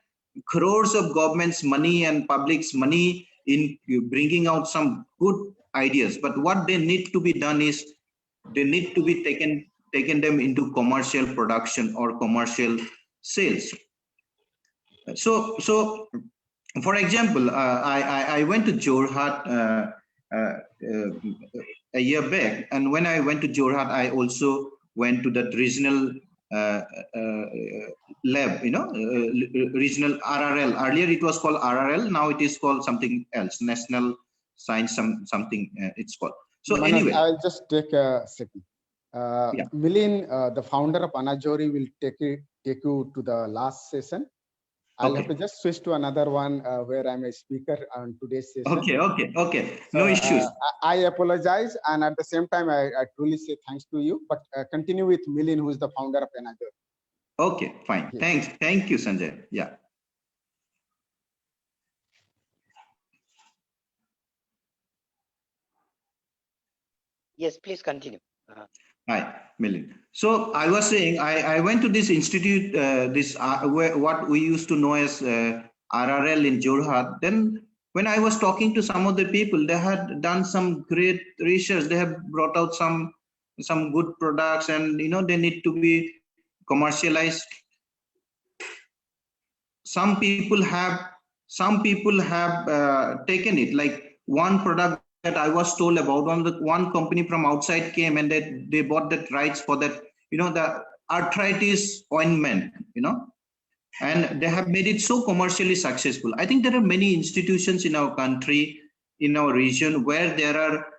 crores of government's money and public's money in bringing out some good ideas, but what they need to be done is they need to be taken them into commercial production or commercial sales. So for example, I went to Jorhat a year back, and when I went to Jorhat, I also went to that regional lab, regional RRL. Earlier it was called RRL. Now it is called something else, National Science something it's called. So Manoj, anyway, I'll just take a second. Yeah. Milind, the founder of Anajori, will take you to the last session. I'll have to just switch to another one where I'm a speaker on today's session. Okay. No issues. I apologize, and at the same time, I truly say thanks to you. But continue with Milind, who is the founder of Anajori. Okay, fine. Thanks. Thank you, Sanjay. Yeah. Yes, please continue. Hi, Milind. So I was saying, I went to this institute, what we used to know as RRL in Jorhat. Then when I was talking to some of the people, they had done some great research. They have brought out some good products, and they need to be commercialized. Some people have taken it. Like one product that I was told about, one company from outside came and they bought that rights for that, the arthritis ointment, and they have made it so commercially successful. I think there are many institutions in our country, in our region, where there are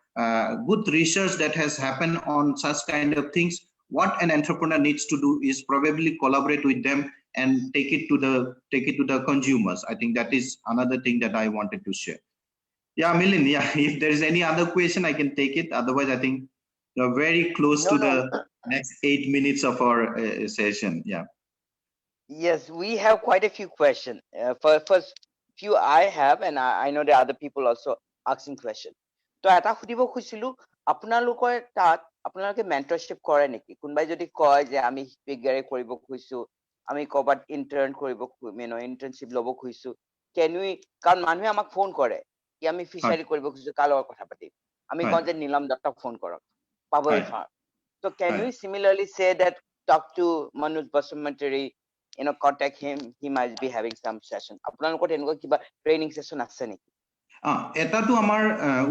good research that has happened on such kind of things. What an entrepreneur needs to do is probably collaborate with them and take it to the consumers. I think that is another thing that I wanted to share. Yeah, Milind, if there is any other question, I can take it. Otherwise, I think you're very close to the next 8 minutes of our session. Yeah. Yes, we have quite a few questions. First few I have, and I know there are other people also asking questions. So এটা সুধিব খুজিছিলো আপোনালোকৰ তাত আপোনালোকে mentorship কৰে নেকি? কোনবাই যদি কয় যে আমি পিগেৰী কৰিব খুজিছো, আমি ক'বাত ইন্টাৰ্নশ্বিপ ল'ব খুজিছো, কাৰণ মানুহে আমাক ফোন কৰে কি আমি ফিচাৰী কৰিব খুজিছো, কাৰ লগত কথা পাতিম? আমি কওঁ যে নীলম দত্তক ফোন কৰক, পাবই farm. So can we similarly say that talk to Manoj Basumatary, contact him, he might be having some session. আপোনালোকৰ এনেকুৱা কিবা training session আছে নেকি?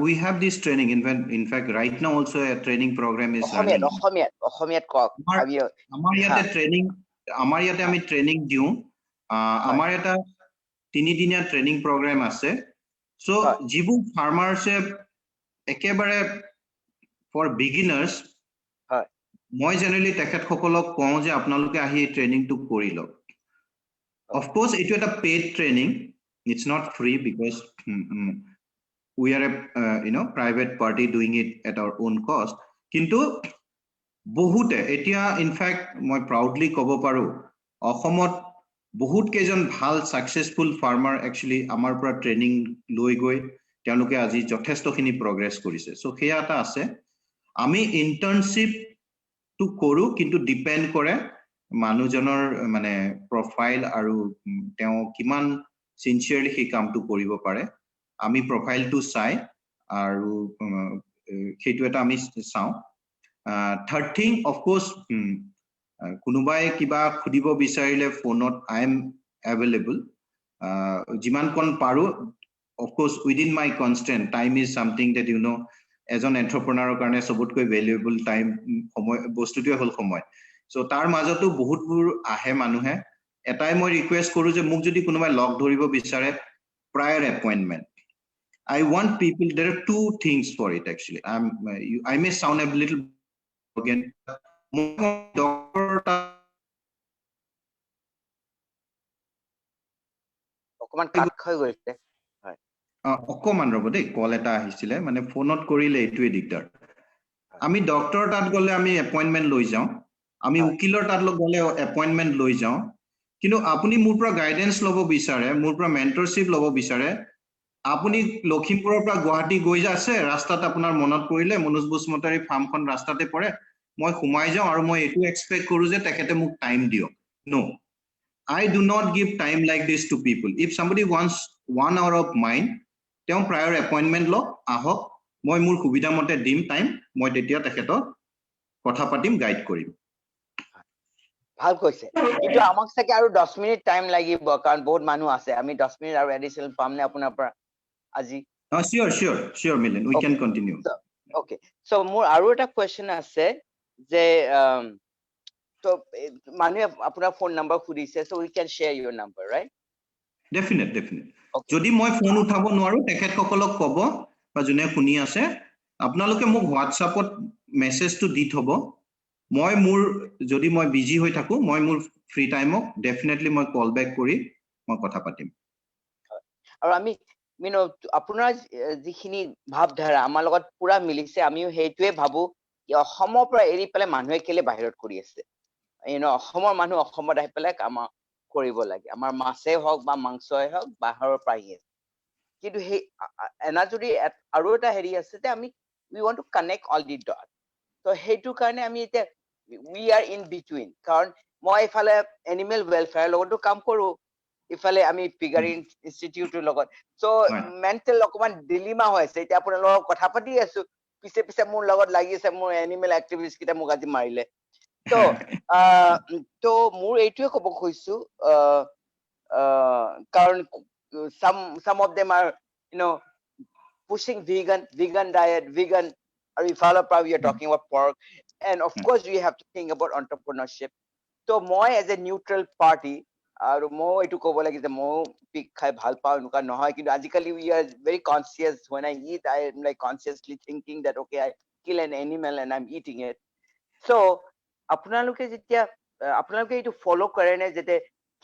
We have this training. In fact, right now also a training program is running. অসমীয়াত কওক. আমাৰ ইয়াতে আমি ট্ৰেইনিং দিওঁ. আমাৰ এটা 3 দিনীয়া ট্ৰেইনিং প্ৰগ্ৰাম আছে. So যিবোৰ ফাৰ্মাৰ্ছে একেবাৰে for beginners, মই জেনেৰেলি তেখেতসকলক কওঁ যে আপোনালোকে আহি এই ট্ৰেইনিংটো কৰি লওক. Of course, এইটো এটা paid training. It's not free because we are a private party doing it at our own cost. Kintu বহুতে এতিয়া in fact মই proudly ক'ব পাৰো অসমত বহুত কেজন ভাল successful farmer actually আমাৰ পৰা ট্ৰেইনিং লৈ গৈ তেওঁলোকে আজি যথেষ্টখিনি progress কৰিছে. So সেয়া এটা আছে. আমি internship to কৰো, কিন্তু ডিপেন্ড কৰে মানুহজনৰ মানে প্ৰফাইল আৰু তেওঁ কিমান সিনচিয়াৰলি সেই কামটো কৰিব পাৰে. আমি প্ৰফাইলটো চাই আৰু সেইটো এটা আমি চাওঁ. Third thing, of course, কোনোবাই কিবা খুদিব বিচাৰিলে ফোনত I am available. যিমান কোন পাৰো, of course, within my constraint. Time is something that এজন এন্টাৰপ্ৰেনাৰৰ কাৰণে সবতকৈ ভ্যালুয়েবল টাইম, সময় বস্তুটোৱে হল সময়. সো তাৰ মাজতো বহুতবোৰ আহে মানুহে. এটাই মই ৰিকুৱেষ্ট কৰো যে মোক যদি কোনোবাই লগ ধৰিব বিচাৰে, prior appointment. I want people, there are two things for it actually. I may sound a little again. অকমান কাট হৈ গৈছে. অকমান ৰব দেই, কল এটা আহিছিলে, মানে ফোনত কৰিলে এইটোৱে দিগদাৰ. আমি ডক্টৰ তাত গলে আমি এপইন্টমেন্ট লৈ যাওঁ, আমি উকিলৰ তাত গলে এপইন্টমেন্ট লৈ যাওঁ. কিন্তু আপুনি মোৰ পৰা গাইডেন্স ল'ব বিচাৰে, মোৰ পৰা মেন্টৰশ্বিপ ল'ব বিচাৰে, আপুনি লখিমপুৰৰ পৰা গুৱাহাটী গৈ আছে, ৰাস্তাত আপোনাৰ মনত পৰিলে মনোজ বসুমতাৰী ফাৰ্মখন ৰাস্তাতে পৰে, মই সোমাই যাওঁ আৰু মই এইটো এক্সপেক্ট কৰো যে তেখেতে মোক টাইম দিয়ক. No, I do not give time like this to people. If somebody wants 1 hour of mine, তেওঁ prior appointment লওক, আহক, মই মোৰ সুবিধা মতে দিম টাইম, মই তেতিয়া তেখেতৰ কথা পাতিম, গাইড কৰিম. ভাল কৈছে, কিন্তু আমাক চাগে আৰু 10 মিনিট টাইম লাগিব, কাৰণ বহুত মানুহ আছে. আমি 10 মিনিট আৰু এডিশনাল পাম নে আপোনাৰ পৰা আজি? Sure, Milind, we can continue. Okay, so মোৰ আৰু এটা কোৱেশ্চন আছে যে তো মানুহে আপোনাৰ ফোন নম্বৰ খুজিছে, so we can share your number, right? Definite. Okay. যদি মই ফোন উঠাব নোৱাৰো তেখেতসকলক কব বা যোনে শুনি আছে আপোনালোকে মোক হোৱাটছআপত মেছেজটো দি থব মই মোৰ যদি মই বিজি হৈ থাকো মই মোৰ ফ্ৰী টাইমক ডেফিনেটলি মই কল বেক কৰি মই কথা পাতিম আৰু আমি আপোনাৰ যিখিনি ভাৱধাৰা আমাৰ লগত পুৰা মিলিছে আমিও সেইটোৱে ভাবো কি অসমৰ পৰা এৰি পেলাই মানুহে কেলে বাহিৰত কৰি আছে অসমৰ মানুহ অসমত আহি পেলাই কাম কৰিব লাগে আমাৰ মাছে হওক বা মাংসই হওক বাহিৰৰ পৰা আহি আছে কিন্তু সেই এনাজৰি আৰু এটা হেৰি আছে যে আমি we want to connect all the dots তো সেইটো কাৰণে আমি এতিয়া we are in between কাৰণ মই ইফালে এনিমেল ওয়েলফেয়াৰ লগতো কাম কৰো ইফালে আমি পিগাৰী ইনষ্টিটিউটৰ লগত সো মেন্টেল অকমান ডিলিমা হৈ আছে এতিয়া আপোনাৰ লগত কথা পাতি আছো পিছে মোৰ লগত লাগি আছে মোৰ এনিমেল এক্টিভিটিজ কিটা মোক আজি মাৰিলে তো মোৰ এইটোৱে ক'ব খুজিছো কাৰণ some of them are pushing vegan diet vegan or we are talking about pork and of course we have to think about entrepreneurship so moi as a neutral party আৰু মই এইটো ক'ব লাগে যে মই পিক খাই ভাল পাওঁ এনেকুৱা নহয় কিন্তু আজিকালি we are very conscious when I eat I am like consciously thinking that okay I kill an animal and I'm eating it so আপোনালোকে যেতিয়া আপোনালোকে এইটো ফলো কৰে নে যেতে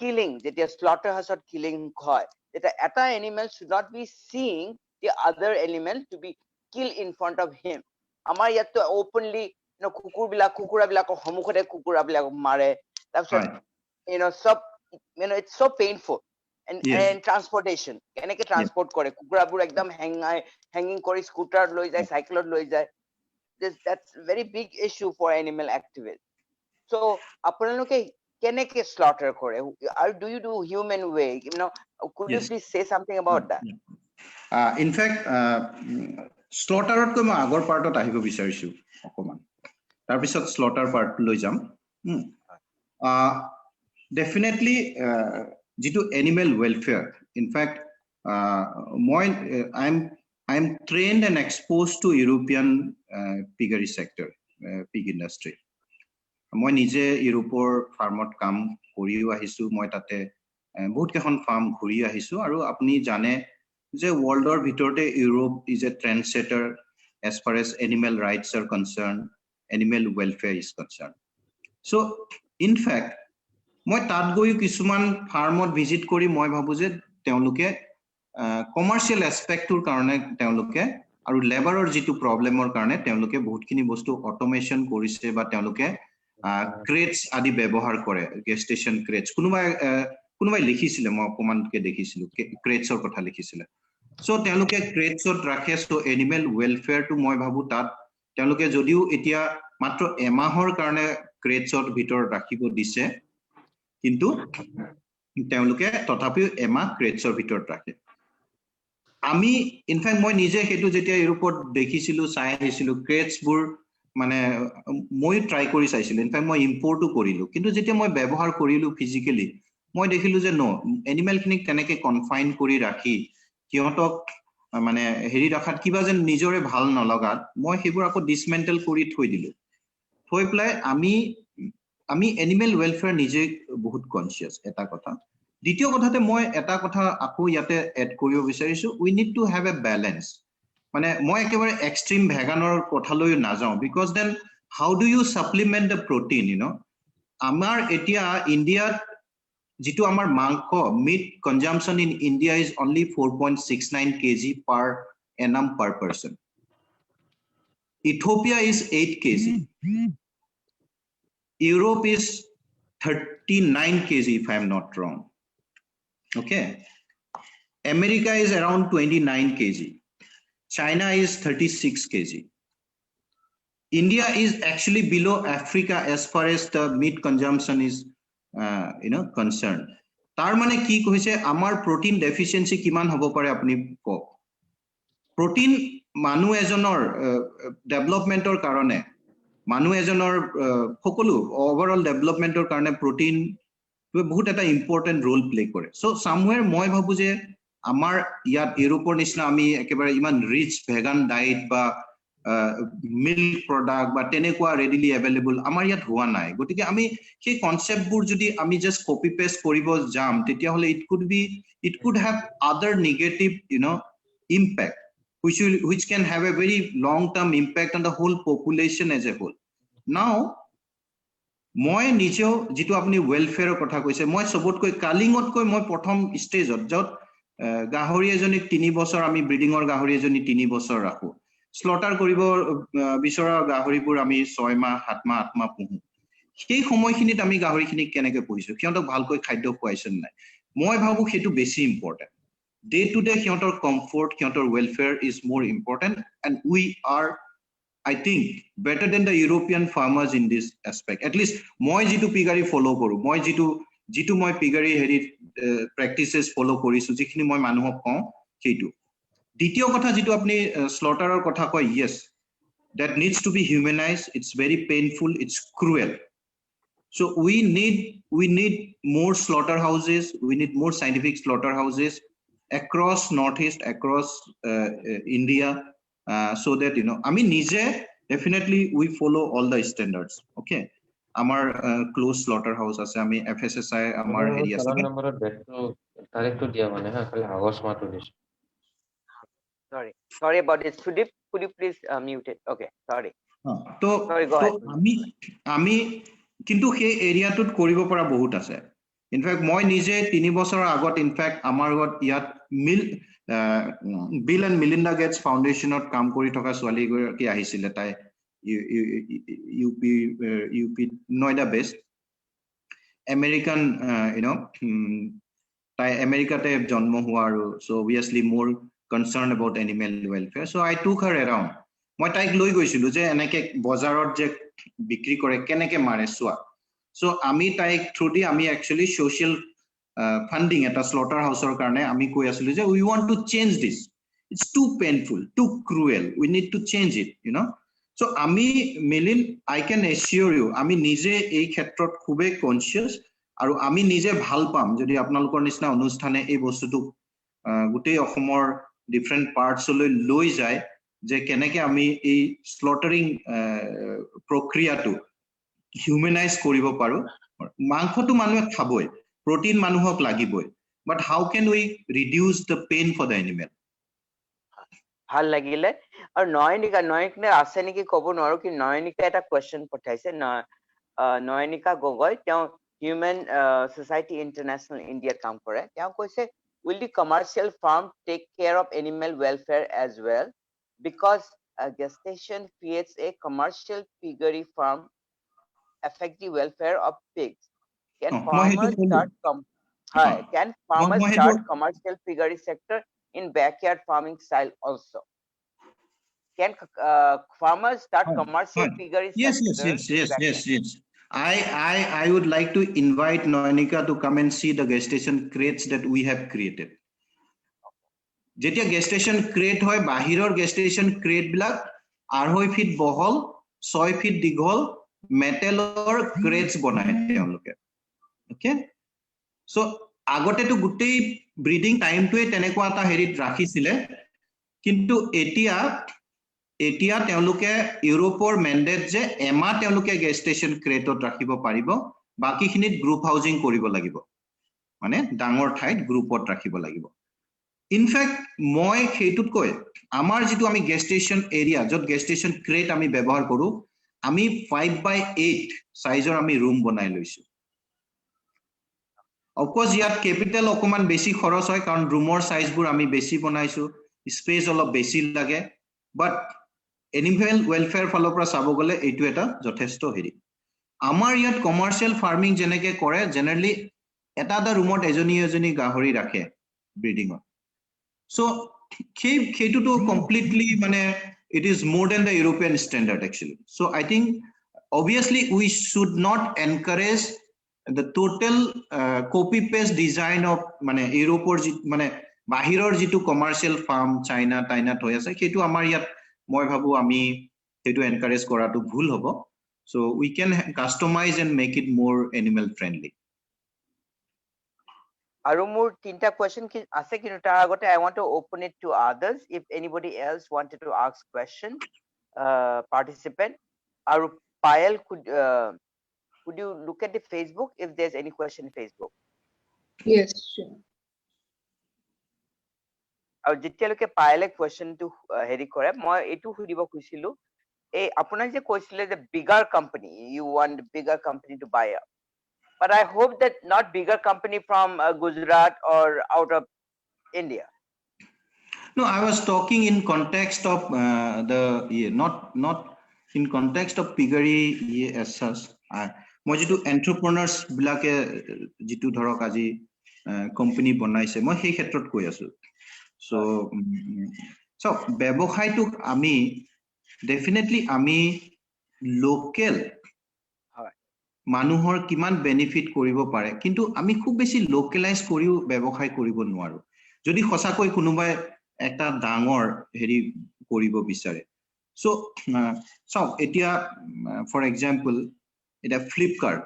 killing যেতিয়া slaughter house killing হয় যেটা এটা animal should not be seeing the other animal to be killed in front of him আমাৰ ইয়াত openly কুকুৰাবিলাকৰ সন্মুখতে কুকুৰাবিলাক মাৰে তাৰপিছত সব it's so painful and transportation কেনেকে ট্ৰান্সপোৰ্ট কৰে কুকুৰাবোৰ একদম hanging কৰি স্কুটাৰত লৈ যায় সাইকেলত লৈ যায় that's very big issue for animal activists so আপোনালোকে keneke slaughter kore or do you do human way could you please say something about that in fact slaughter ot ko ma agor part ot ahibo bisarisu okoman tar pisot slaughter part loi jam definitely jitu animal welfare in fact I'm trained and exposed to European piggery sector pig industry মই নিজে ইউৰোপৰ ফাৰ্মত কাম কৰিও আহিছো মই তাতে বহুত কেখন ফাৰ্ম ঘূৰি আহিছো আৰু আপুনি জানে যে ওয়াৰ্ল্ডৰ ভিতৰতে Europe is a trendsetter as far as animal rights are concerned animal welfare is concerned so in fact মই তাত গৈ কিছুমান ফাৰ্মত ভিজিট কৰি মই ভাবো যে তেওঁলোকে কমাৰ্শিয়াল এসপেক্টৰ কাৰণে তেওঁলোকে আৰু লেবাৰৰ যেটো প্ৰবলেমৰ কাৰণে তেওঁলোকে বহুতখিনি বস্তু অটোমেশন কৰিছে বা তেওঁলোকে ক্ৰেটস আদি ব্যৱহাৰ কৰে গেস্টেশন ক্ৰেটস কোনোবাই লিখিছিলে মই অকমানকে দেখিছিলো ক্ৰেটসৰ কথা লিখিছিলে সো তেওঁলোকে ক্ৰেটসত ৰাখে সো এনিমেল ওয়েলফেয়াৰ টু মই ভাবো তাত তেওঁলোকে যদিও এতিয়া মাত্ৰ এমাহৰ কাৰণে ক্ৰেটসৰ ভিতৰত ৰাখিব দিছে কিন্তু তেওঁলোকে তথাপিও এমাহ ক্ৰেটসৰ ভিতৰত ৰাখে আমি ইনফ্যাক্ট মই নিজে হেতু যেতিয়া ইউৰোপত দেখিছিলো চাই আহিছিলো ক্ৰেটসবোৰ মানে মই ট্ৰাই কৰি চাইছিলো ইনফ্যাক্ট মই ইম্পোৰ্টও কৰিলো কিন্তু যেতিয়া মই ব্যৱহাৰ কৰিলো ফিজিক্যালি মই দেখিলো যে নো এনিমেল খিনিক তেনেকে কনফাইন কৰি ৰাখি কিয়তক মানে হেৰি ৰাখাত কিবা যেন নিজৰে ভাল নলগাত মই হেবোৰ আকৌ ডিসমেন্টেল কৰি থৈ দিলো থৈ প্লাই আমি এনিমেল ওয়েলফেয়াৰ নিজে বহুত কনসিয়াস এটা কথা দ্বিতীয় কথাতে মই এটা কথা আকৌ ইয়াতে এড কৰিব বিচাৰিছো we need to have a balance মানে মই একেবাৰে এক্সট্ৰিম ভেগানৰ কথালৈ নাযাও because then how do you supplement the protein আমাৰ এতিয়া ইন্ডিয়াত যেটো আমাৰ মাংস meat consumption in India is only 4.69 kg per annum per person Ethiopia is 8 kg Europe is 39 kg if I am not wrong okay America is around 29 kg China is 36 kg India is actually below Africa as far as the meat consumption is concerned tar mane ki koise amar protein deficiency kiman hobo pare apni ko protein manu ejonor developmentor karone manu ejonor hokolu overall developmentor karone protein বহুত এটা important roll play কৰে so সামওয়্যাৰ মই ভাবো যে আমাৰ ইয়াত ইউৰোপৰ নিচিনা আমি একেবাৰে ইমান ৰিচ ভেগান ডায়েট বা মিল্ক প্ৰডাক্ট বা তেনেকুৱা ৰেডিলি এভেইলেবল আমাৰ ইয়াত হোৱা নাই গতিকে আমি সেই কনসেপ্টবোৰ যদি আমি জাস্ট কপি পেস্ট কৰিব যাম তেতিয়া হলে it could have other negative impact which can have a very long term impact on the whole population as a whole. Now মই নিজেও যেটো আপুনি ওয়েলফেয়াৰৰ কথা কৈছে মই সবতকৈ কালিঙতকৈ মই প্ৰথম ষ্টেজত যত গাহৰি এজনী 3 বছৰ আমি ব্ৰিডিংৰ গাহৰি এজনী 3 বছৰ ৰাখো স্লটাৰ কৰিব বিচৰা গাহৰিবোৰ আমি 6 মাহ 7 মাহ 8 মাহ পুহো সেই সময়খিনিত আমি গাহৰিখিনি কেনেকৈ পুহিছো কিয়ন্তক ভালকৈ খাদ্য খুৱাইছন নাই মই ভাবো হেতু বেছি important day to day হিয়তৰ comfort হিয়তৰ welfare is more important and we are I think better than the European farmers in this aspect. At least moi jitu piggery follow koru moi jitu moi piggery heri practices follow korisu jikhini moi manuhok kau heitu দ্বিতীয় কথা যেটো আপনি স্লটাৰৰ কথা কয় yes that needs to be humanized it's very painful it's cruel so we need more slaughterhouses we need more scientific slaughterhouses across northeast across India so that ami nije definitely we follow all the standards okay amar close slaughterhouse ase ami FSSI amar heri ase number beto direct to dia mane ha khali agos ma to dis sorry about this Sudip could you please mute it okay sorry to sorry go ahead আমি কিন্তু সেই এৰিয়াটোত কৰিব পৰা বহুত আছে in fact মই নিজে 3 বছৰৰ আগত ইনফ্যাক্ট আমাৰ গত ইয়াত বিল এণ্ড মিলিন্ডা গেটছ ফাউণ্ডেশ্যনত কাম কৰি থকা ছোৱালী কি আহিছিল তাই ইউপি নয়ডা বেস্ট আমেৰিকান তাই আমেৰিকাতে জন্ম হোৱা আৰু সো অবভিয়াসলি মোৰ concerned about animal welfare so I took her around মই তাইক লৈ গৈছিলো যে এনেকে বজাৰত যে বিক্ৰী কৰে কেনেকে মাৰে সোৱা so আমি তাইক থ্ৰু দি আমি actually social funding এটা slaughter houseৰ কাৰণে আমি কৈ আছিলো যে we want to change this it's too painful too cruel we need to change it so আমি মেলিন I can assure you আমি নিজে এই ক্ষেত্ৰত খুবে কনসিয়াস আৰু আমি নিজে ভাল পাম যদি আপোনালোকৰ নিচিনা অনুষ্ঠানে এই বস্তুটো গুটেই অসমৰ different parts লৈ যায় যে কেনেকে আমি এই স্লটাৰিং প্ৰক্ৰিয়াটো হিউম্যানাইজ কৰিব পাৰো মাংসটো মানুহে খাবই প্ৰটিন মানুহক লাগিবই but how can we reduce the pain for the animal ভাল লাগিলে আৰু নয়নিকা আছে নেকি কব নোৱাৰো কি নয়নিকা এটা কোৱেশ্চন পঠাইছে নয়নিকা গগৈ তেওঁ হিউম্যান সোসাইটি ইন্টাৰনেশ্যনেল ইণ্ডিয়াত কাম কৰে তেওঁ কৈছে will the commercial farm take care of animal welfare as well because gestation creates a commercial piggery farm affect the welfare of pigs can farmers start commercial piggery sector in backyard farming style also can farmers start commercial piggery sector yes I would like to invite Noenika to come and see the gestation crates that we have created. Jetia gestation crate hoy bahiror gestation crate bilak 2.5 feet bohol 6 feet dighol metalor crates banai teoloke okay so agote to gutei breeding time to tenekwa ta herit rakhisile kintu এতিয়া তেওঁলোকে ইউৰোপৰ মেন্ডেট যে এমা তেওঁলোকে গেষ্টেশন ক্ৰেটত ৰাখিব পাৰিব বাকিখিনিত group housing কৰিব লাগিব মানে ডাঙৰ ঠাইত গ্ৰুপত ৰাখিব লাগিব ইনফ্যাক্ট মই হেতুত কই আমাৰ যেটো আমি গেষ্টেশন এৰিয়া যত গেষ্টেশন ক্ৰেট আমি ব্যৱহাৰ কৰো আমি 5/8 সাইজৰ আমি ৰুম বনাই লৈছো অফ কোৰ্স ইয়াত ক্যাপিটাল অকমান বেছি খৰচ হয় কাৰণ ৰুমৰ সাইজবোৰ আমি বেছি বনাইছো স্পেস অলপ বেছি লাগে বাট এনিমেল ওয়েলফেয়াৰ ফালৰ পৰা চাব গলে এইটো এটা যথেষ্ট হেৰি আমাৰ ইয়াত কমাৰ্শিয়াল ফাৰ্মিং যেনেকে কৰে জেনাৰেলি এটা ৰুমত এজনী গাহৰি ৰাখে ব্ৰিডিংত সো খেইটো কমপ্লিটলি মানে it is more than the European standard actually so I think obviously we should not encourage the total copy paste design of মানে ইউৰোপৰ মানে বাহিৰৰ যেটো কমাৰ্শিয়াল ফাৰ্ম চাইনা টাইনাত হৈ আছে খেইটো আমাৰ ইয়াত মই ভাবো আমি হেতু এনকাৰেজ কৰাটো ভুল হ'ব so we can customize and make it more animal friendly আৰু মোৰ তিনটা কোৱেশ্চন আছে কিন্তু তাৰ আগতে I want to open it to others if anybody else wanted to ask question participant. Aru Payal, could you look at the Facebook if there's any question in Facebook? Yes, sure. আৰু যেতিয়ালৈকে পায়েলে কুৱেশ্যনটো হেৰি কৰে মই এইটো সুধিব খুজিছিলো এই আপোনাক যে কৈছিলে যে bigger company you want bigger company to buy up, but I hope that not bigger company from Gujarat or out of India. No, I was talking in context of not in context of Piggery as such. মই যেটো entrepreneurs বিলাকে যেটো ধৰক আজি company বনাইছে মই সেই ক্ষেত্ৰত কৈ আছো so ব্যৱসায়টোক আমি definitely আমি local মানুহৰ কিমান বেনিফিট কৰিব পাৰে কিন্তু আমি খুব বেছি লোকেলাইজ কৰিও ব্যৱসায় কৰিব নোৱাৰো যদি খসাকৈ কোনোবাই একটা ডাঙৰ হেৰি কৰিব বিচাৰে so এতিয়া for example এটা Flipkart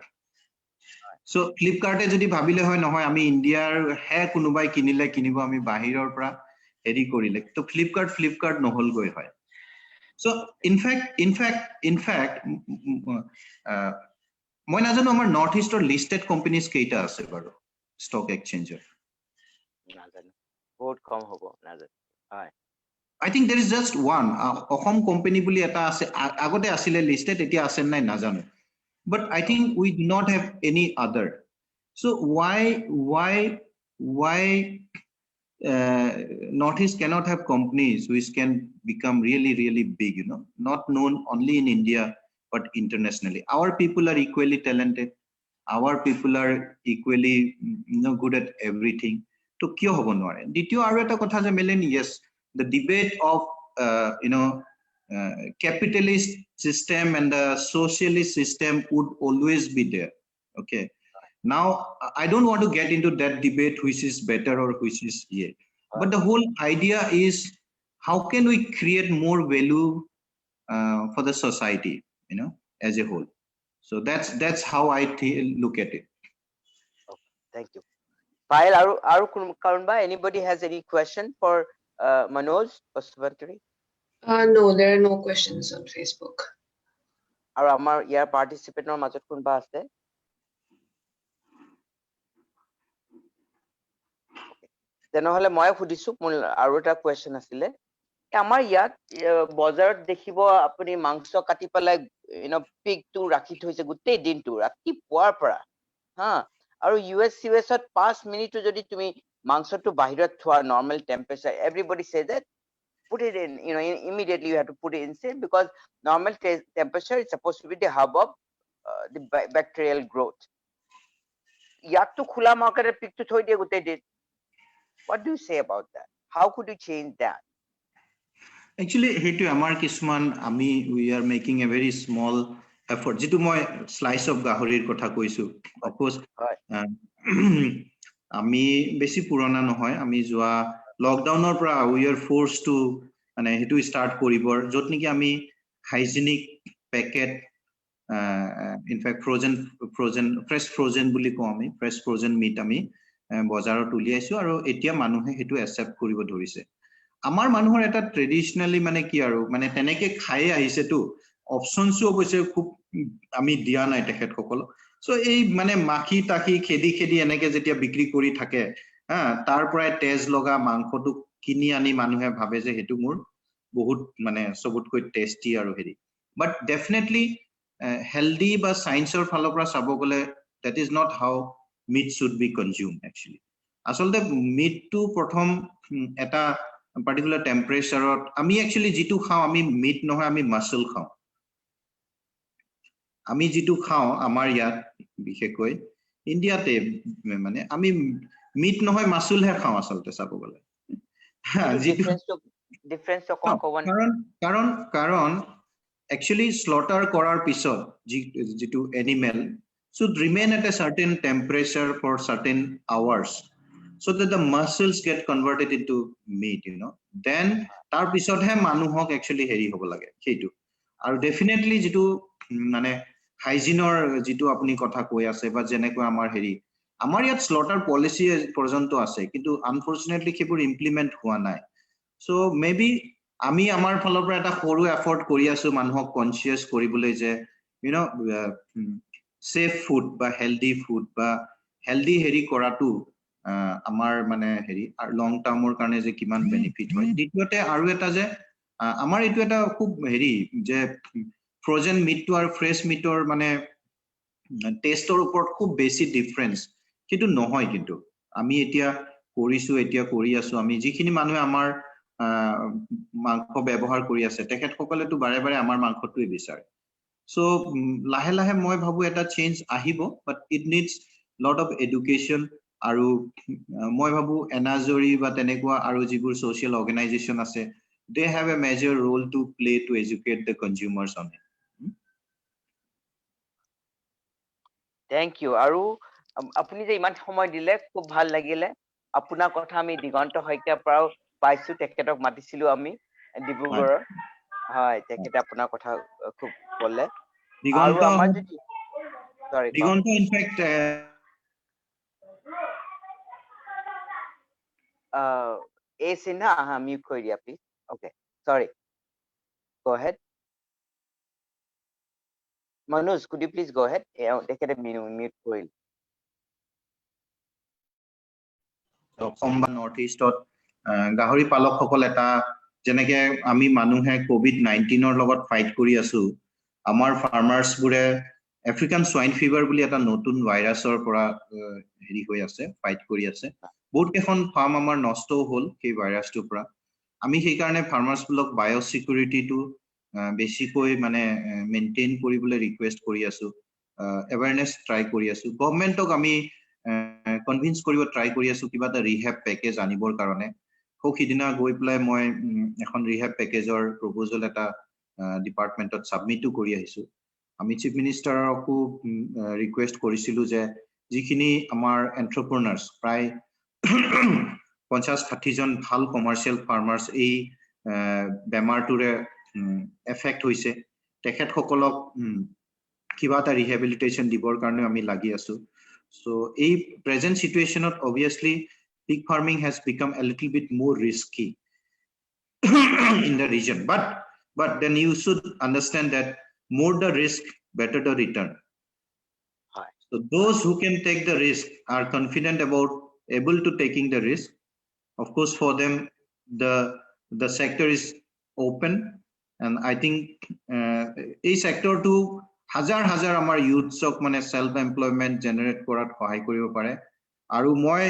so Flipkart এ যদি ভাবিলে হয় নহয় আমি ইন্ডিয়াৰ হে কোনোবাই কিনিব আমি বাহিৰৰ পৰা হেৰি কৰিলে তো Flipkart নহল গৈ হয় so in fact মই নাজানো আমাৰ নৰ্থ ইষ্টৰ লিস্টেড কোম্পানিজ কেইটা আছে বাৰু ষ্টক এক্সচেঞ্জৰ নাজানো বহুত কম হ'ব নাজানো হয় I think there is just one Assam company বুলি এটা আছে আগতে আছিল লিস্টেড এতিয়া আছে নাই নাজানো but I think we do not have any other so why Northeast cannot have companies which can become really big, you know, not known only in India but internationally. Our people are equally talented, our people are equally good at everything. To kyo hobo nware ditio aru eta kotha je melen yes the debate of capitalist system and the socialist system would always be there. Okay, now I don't want to get into that debate which is better or which is but the whole idea is how can we create more value for the society, you know, as a whole. So that's how I look at it. Okay, thank you. Payal, aru Karunba, anybody has any question for Manoj Basumatary? No, there are no questions on Facebook. Aru amar year participator majot kunba ase? তেনেহলে মই সুধিছো মোৰ আৰু এটা question আছিলে আমাৰ ইয়াত বজাৰত দেখিব আপুনি মাংস কাটি পেলাই পিগটো ৰাখি থৈছে গোটেই দিনটো ৰাতিপুৱাৰ পৰা হা আৰু ইউএছত 5 মিনিট যদি তুমি মাংসটো বাহিৰত থোৱা normal temperature everybody say that put it in immediately you have to put it inside because normal temperature is supposed to be the hub of the bacterial growth ইয়াতটো খোলা মাৰ্কেটে পিগটো থৈ দিয়ে গোটেই দিন What do you say about that? How could you change that? Actually, hetu amar kisman we are making a very small effort. Jitu moi slice of gahorir kotha koisu. Of course, ami besi purana nohoy. Ami joa lockdown or pra we are forced to hetu start koribor. Jot niki ami hygienic packet. In fact, fresh frozen buli ko ami fresh frozen meat ami. বজাৰত উলিয়াইছো আৰু এতিয়া মানুহে হেতু accept কৰিব ধৰিছে আমাৰ মানুহৰ এটা ট্ৰেডিশনালি মানে কি আৰু মানে তেনেকে খাই আহিছে তো অপচনসও অবশ্যে খুব আমি দিয়া নাই তেখেত সকল সো এই মানে মাখি তাকি খেদি এনেকে যেতিয়া বিক্ৰী কৰি থাকে তাৰ পৰাই তেজ লগা মাংসটো কিনি আনি মানুহে ভাবে যে হেতু মোৰ বহুত মানে সবতকৈ টেস্টি আৰু হেৰি বাট ডেফিনেটলি হেলদি বা সায়েন্সৰ ফালৰ পৰা চাব গলে that is not how meat should be consumed actually asolte meat to prothom eta particular temperature ami actually jitu khao ami meat nohoy ami muscle khao ami jitu khao amar yat bikhekoi india te mane ami meat nohoy muscle he khao asolte sabo gole difference to kon karon actually slaughter korar pisot jitu animal should remain at a certain temperature for certain hours so that the muscles get converted into meat, you know. Then tar pisot he manuhok actually heri hobo lage heitu aru definitely jitu mane hygiene or jitu apni kotha koi ase ba jeneko amar heri amar yat slaughter policy porjonto ase kintu unfortunately kebur implement hua nai so maybe আমি আমাৰ ফালৰ পৰা এটা সৰু effort কৰি আছো মানুহক conscious কৰিবলৈ যে safe food বা healthy food বা healthy হেৰি কৰাটো আমাৰ মানে হেৰি আৰু লং টাৰ্মৰ কাৰণে যে কিমান বেনিফিট হয় দ্বিতীয়তে আৰু এটা যে আমাৰ এইটো এটা খুব হেৰি যে ফ্ৰোজেন মিটটো আৰু ফ্ৰেশ মিটৰ মানে টেষ্টৰ ওপৰত খুব বেছি ডিফাৰেন্স কিন্তু নহয় কিন্তু আমি এতিয়া কৰি আছো আমি যিখিনি মানুহে আমাৰ মাংস ব্যৱহাৰ কৰি আছে তেখেতসকলেতো বাৰে বাৰে আমাৰ মাংসটোই বিচাৰে so লাহে লাহে মই ভাবো এটা চেঞ্জ আহিব but it needs lot of education আৰু মই ভাবো এনাজৰি বা তেনেকুৱা আৰু যিবোৰ social organization আছে they have a major role to play to educate the consumers on it. Thank you. আৰু আপুনি যে ইমান সময় দিলে খুব ভাল লাগিলে আপোনাৰ কথা আমি দিগন্ত শইকীয়াৰ পৰাও পাইছো তেখেতক মাতিছিলো আমি ডিব্ৰুগড়ৰ হয় তেখেতে আপোনাৰ কথা খুব ক'লে আৰু আমাৰ যদি দিগন্ত in fact A Sinha, mute koriya, please. Okay, sorry. Go ahead. Manoj, could you please go ahead? Take it a mute koriya. Assam বা নৰ্থ ইষ্টত গাহৰি পালকসকল এটা যেনেকে আমি মানুহে COVID-19 লগত ফাইট কৰি আছো আমাৰ ফাৰ্মাৰ্স বোৰে আফ্ৰিকান সোয়াইন ফিভাৰ বুলি এটা নতুন ভাইৰাছৰ পৰা হেৰি হৈ আছে ফাইট কৰি আছে বহুত কেখন ফাৰ্ম আমাৰ নষ্ট হ'ল সেই ভাইৰাছটোৰ পৰা আমি সেই কাৰণে ফাৰ্মাৰ্স ব্লক বায়ো সিকিউৰিটিটো বেছিকৈ মানে মেইনটেইন কৰিবলৈ ৰিকুৱেষ্ট কৰি আছো এৱাৰনেছ ট্ৰাই কৰি আছো গভৰ্নমেন্টক আমি কনভিন্স কৰিব ট্ৰাই কৰি আছো কিবা এটা ৰিহেব পেকেজ আনিবৰ কাৰণে সিদিনা গৈ পেলাই মই এখন ৰিহেব পেকেজৰ প্ৰপোজাল এটা ডিপাৰ্টমেন্টত সাবমিটও কৰি আহিছো আমি চিফ মিনিষ্টাৰকো ৰিকুৱেষ্ট কৰিছিলো যে যিখিনি আমাৰ এন্টাৰপ্ৰেনাৰ্স প্ৰায় 50-60 জন ভাল কমাৰ্শিয়াল ফাৰ্মাৰ্স এই বেমাৰটোৰে এফেক্ট হৈছে তেখেতসকলক কিবা এটা ৰিহেবিলিটেশন দিবৰ কাৰণে আমি লাগি আছো so a present situation obviously pig farming has become a little bit more risky in the region but then you should understand that more the risk better the return so those who can take the risk are confident about able to taking the risk of course for them the sector is open and I think a sector to হাজাৰ আমাৰ ইউথছক মানে self employment generate কৰাত সহায় কৰিব পাৰে আৰু মই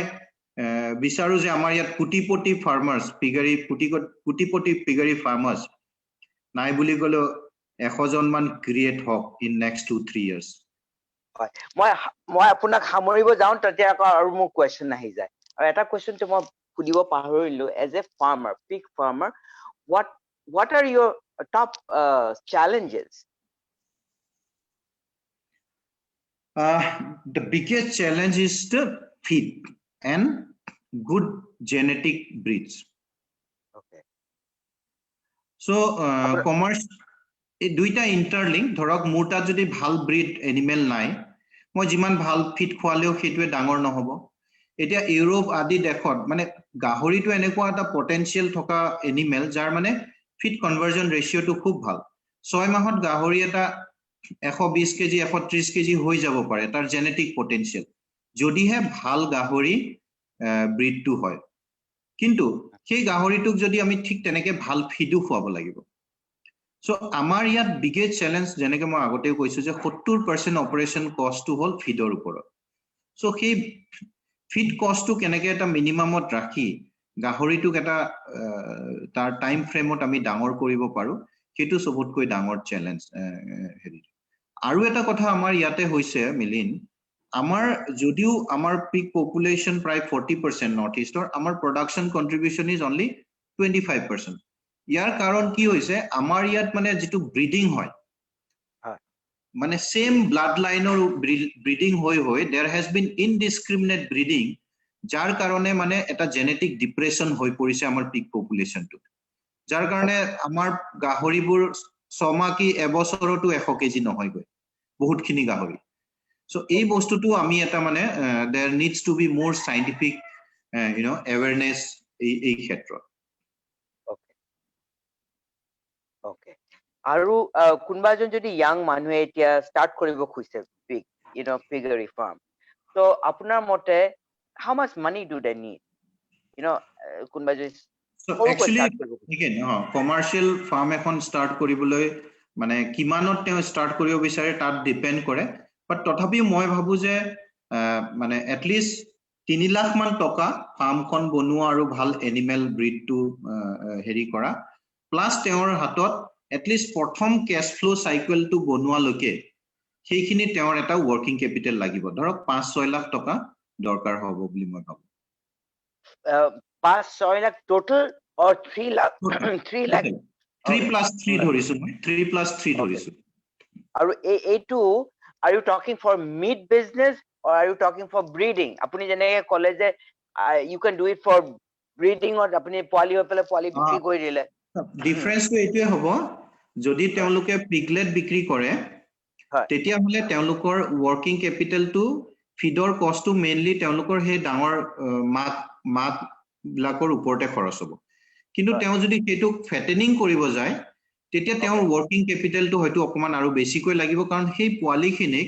বিচাৰো যে আমাৰ ইয়াত কোটিপতি ফাৰ্মাৰ্স পিগাৰী কোটিপতি পিগাৰী ফাৰ্মাৰ্স নাই বুলি গলো 100 জন মান ক্ৰিয়েট হক ইন নেক্সট 2-3 ইয়াৰ্স হয় মই আপোনাক সামৰিব যাওঁ তেতিয়া আৰু মোৰ কোৱেশ্চন আহি যায় আৰু এটা কোৱেশ্চন তো মই সুধিব পাহৰিলো as a farmer pig farmer what are your top challenges the biggest challenge is to feed and good genetic breeds okay so commerce এই দুইটা ইন্টারলিংক ধৰক মোৰটা যদি ভাল ব্ৰিড এনিমেল নাই মই যিমান ভাল ফিট খোৱালেও সেইটোৱে ডাঙৰ নহব এতিয়া ইউৰোপ আদি দেশত মানে গাহৰিটো এনেকুৱা এটা পটেনশিয়াল থকা এনিমেল যাৰ মানে ফিট কনভাৰ্জন ৰেশিওটো খুব ভাল 6 মাহত গাহৰি এটা 120 কেজি 130 কেজি হৈ যাব পাৰে তাৰ জেনেটিক পটেনশিয়াল যদিহে ভাল গাহৰি ব্ৰিডটো হয় কিন্তু সেই গাহৰিটোক যদি আমি ঠিক তেনেকে ভাল ফিডো খুৱাব লাগিব so আমাৰ ইয়াত বিগেষ্ট চ্যালেঞ্জ যেনেকে মই আগতেও কৈছো যে 70% অপাৰেশন কষ্টটো হল ফিডৰ ওপৰত so সেই ফিড কষ্টটো কেনেকে এটা মিনিমামত ৰাখি গাহৰিটোক এটা তাৰ টাইম ফ্ৰেমত আমি ডাঙৰ কৰিব পাৰো সেইটো সবতকৈ ডাঙৰ চ্যালেঞ্জ হেৰি আৰু এটা কথা আমাৰ ইয়াতে হৈছে মিলিন আমাৰ যদিও আমাৰ পিক পপুলেশন প্ৰায় 40% নৰ্থ ইষ্টৰ আমাৰ প্ৰডাকশন কন্ট্ৰিবিউশন ইজ অনলি 25% ইয়াৰ কাৰণ কি হৈছে আমাৰ ইয়াত মানে যেটো ব্ৰিডিং হয় মানে সেম ব্লাড লাইনৰ ব্ৰিডিং হৈ there has been indiscriminate breeding যাৰ কাৰণে মানে এটা জেনেটিক ডিপ্ৰেছন হৈ পৰিছে আমাৰ পিক পপুলেশনটো যাৰ কাৰণে আমাৰ গাহৰিবোৰ 6 মাহ কি এবছৰতো 100 কেজি নহয় গৈ বহুতখিনি গাহৰি so এই বস্তুটো আমি এটা মানে there needs to be more scientific awareness এই ক্ষেত্ৰত আৰু কোনোবা এজন যদি ইয়াং মানুহে এতিয়া ষ্টাৰ্ট কৰিব খুজিছে পিগ পিগাৰী ফাৰ্ম, তো আপোনাৰ মতে how much money do they need? কোনোবা যদি So সৰুকৈ actually ষ্টাৰ্ট কৰিব খুজিছে, again commercial farm এখন start কৰিবলৈ মানে কিমানত তেওঁ start কৰিব বিচাৰে তাত depend কৰে, but তথাপিও মই ভাবো যে মানে at least 3 লাখ মান টকা ফাৰ্মখন বনোৱা আৰু ভাল এনিমেল ব্ৰিডটো হেৰি কৰা, প্লাছ তেওঁৰ হাতত at least প্ৰথম cash flow cycleটো বনোৱালৈকে সেইখিনি তেওঁৰ এটা working capital লাগিব, ধৰক 5-6 লাখ টকা দৰকাৰ হ'ব বুলি মই ভাবো। 5-6 lakh total or 3 lakh 3 lakh 3 plus 3 ধৰিছো মই 3 plus 3 ধৰিছো। আৰু এইটো are you talking for meat business or are you talking for breeding? আপুনি যেনেকে ক'লে যে you can do it for breeding or আপুনি পোৱালি হৈ পেলাই পোৱালি বিক্ৰী কৰি দিলে। ডিফাৰেন্সটো এইটোৱে হ'ব, যদি তেওঁলোকে পিগলেট বিক্ৰী কৰে তেতিয়া হলে তেওঁলোকৰ ওয়াৰ্কিং ক্যাপিটালটো ফিডৰ কষ্টটো মেইনলি তেওঁলোকৰ সেই ডাঙৰ মাক বিলাকৰ ওপৰতে খৰচ হ'ব, কিন্তু তেওঁ যদি সেইটো ফেটেনিং কৰিব যায় তেতিয়া তেওঁৰ ওয়াৰ্কিং ক্যাপিটালটো হয়তো অকমান আৰু বেছিকৈ লাগিব, কাৰণ সেই পোৱালিখিনিক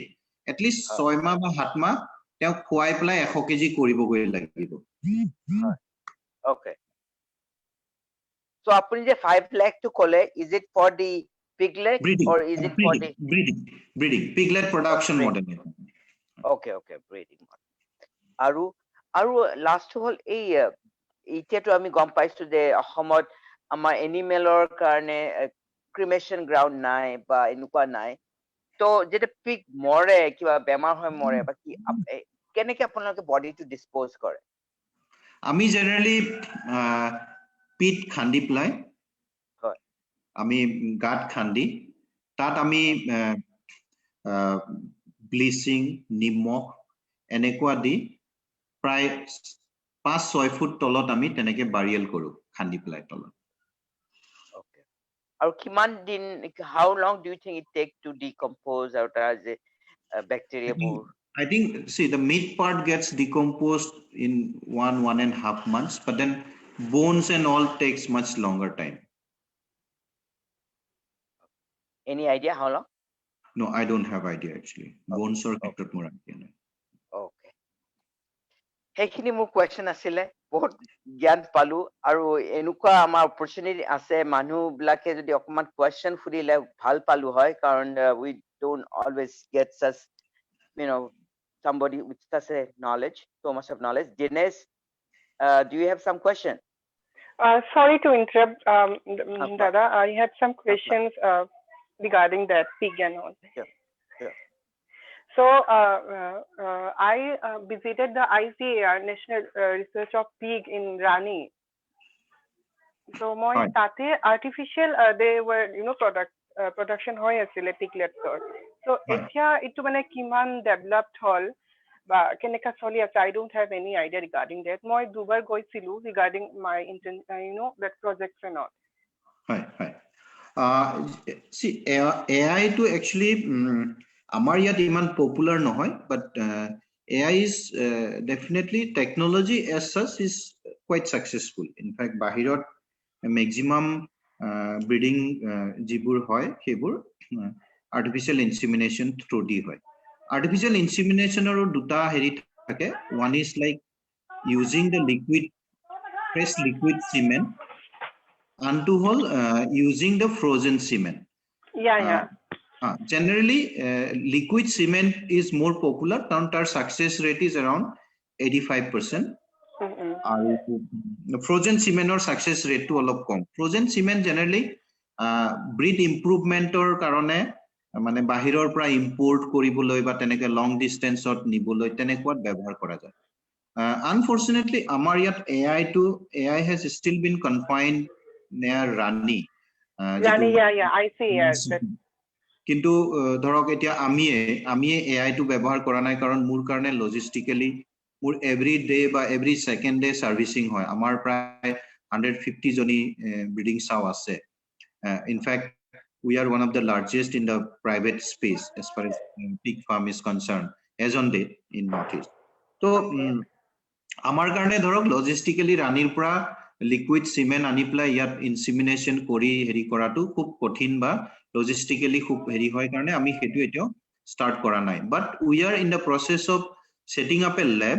এটলিষ্ট 6 মাহ বা 7 মাহ তেওঁ খুৱাই পেলাই 100 কেজি কৰিবগৈ লাগিব। ওকে, so আপুনি যে 5 lakh to ক'লে, is it for the piglet or is it for the breeding piglet production model? okay breeding model. আৰু লাষ্ট হ'ল এতিয়াতো আমি গম পাইছো যে অসমত আমাৰ এনিমেলৰ কাৰণে ক্ৰিমেশ্যন গ্ৰাউণ্ড নাই বা এনেকুৱা নাই, তো যেতিয়া পিক মৰে কিবা বেমাৰ হৈ মৰে বা কি কেনেকে আপোনালোকে বডিটো ডিসপোজ কৰে? আমি জেনাৰেলি পিট খান্দি পেলাই আমি গাত খান্দি তাত আমি ব্লিচিং নিমখ এনেকুৱা দি প্ৰায় 5-6 ফুট তলত আমি তেনেকে বাৰিয়েল কৰো খান্দি পেলাই তলত। ওকে, আৰু কিমান দিন, how long do you think it take to decompose আৰু তাৰ যে bacteriaবোৰ? I think see the meat part gets decomposed in 1.5 months, but then bones and all takes much longer time. Any idea how long? No, I don't have idea actually. Bones or ক্ষেত্ৰত মোৰ idea নাই। Okay, সেইখিনি মোৰ question আছিলে, বহুত জ্ঞান পালো, আৰু এনেকুৱা আমাৰ অপৰচুনিটি আছে মানুহবিলাকে যদি অকমান কোৱেশ্চন সুধিলে ভাল পালো হয়, কাৰণ we don't always get such somebody with such a knowledge, so much of knowledge. Dinesh, do you have some question? Sorry to interrupt, Dada. I had some questions regarding that pig and all. Yeah. So I visited the ICAR, National Research of Pig in Rani. So moi tate artificial they were production hoy asile piglets or so etia itu mane kiman developed hall ba keneka choli ase, I don't have any idea regarding that. Moi dubar goisilu regarding my that project and all. Hi. See, AI to actually আমাৰ ইয়াত ইমান popular নহয়, but AI is definitely technology as such is quite successful. In fact, বাহিৰত maximum breeding যিবোৰ হয় সেইবোৰ artificial insemination through দি হয়। Artificial insemination আৰু দুটা হেৰি থাকে, one is like using the fresh liquid semen, and to whole using the frozen semen. Generally liquid semen is more popular, our success rate is around 85%. Frozen semen or success rate to অলপ কম। Frozen semen generally breed improvement or karone মানে বাহিৰৰ পৰা import কৰিবলৈ বা তেনেকে long distance ত নিবলৈ তেনেকুৱাত ব্যৱহাৰ কৰা যায়। Unfortunately আমাৰ ইয়াত AI has still been confined near Rani. I see. কিন্তু ধৰক এতিয়া আমি AI টো ব্যৱহাৰ কৰা নাই, কাৰণ মোৰ কাৰণে লজিষ্টিক্যালি মোৰ এভৰি ডে বা এভৰি সেকেন্ড ডে সাৰ্ভিসিং হয়। আমাৰ প্ৰায় 150 জনী ব্রিডিং সাউ আছে। In fact, we are one of the largest in the private space as far as pig farm is concerned as on date in Northeast. So আমাৰ কাৰণে ধৰক লজিষ্টিক্যালি ৰাণীৰ পৰা লিকুইড সিমেন্ট আনি প্লাই ইয়াত ইনসিমিনেশন কৰি হেৰি কৰাটো খুব কঠিন বা লজিস্টিক্যালি খুব হেৰি হয় কাৰণে আমি হেতু এতিয়াও start kora nai, but we are in the process of setting up a lab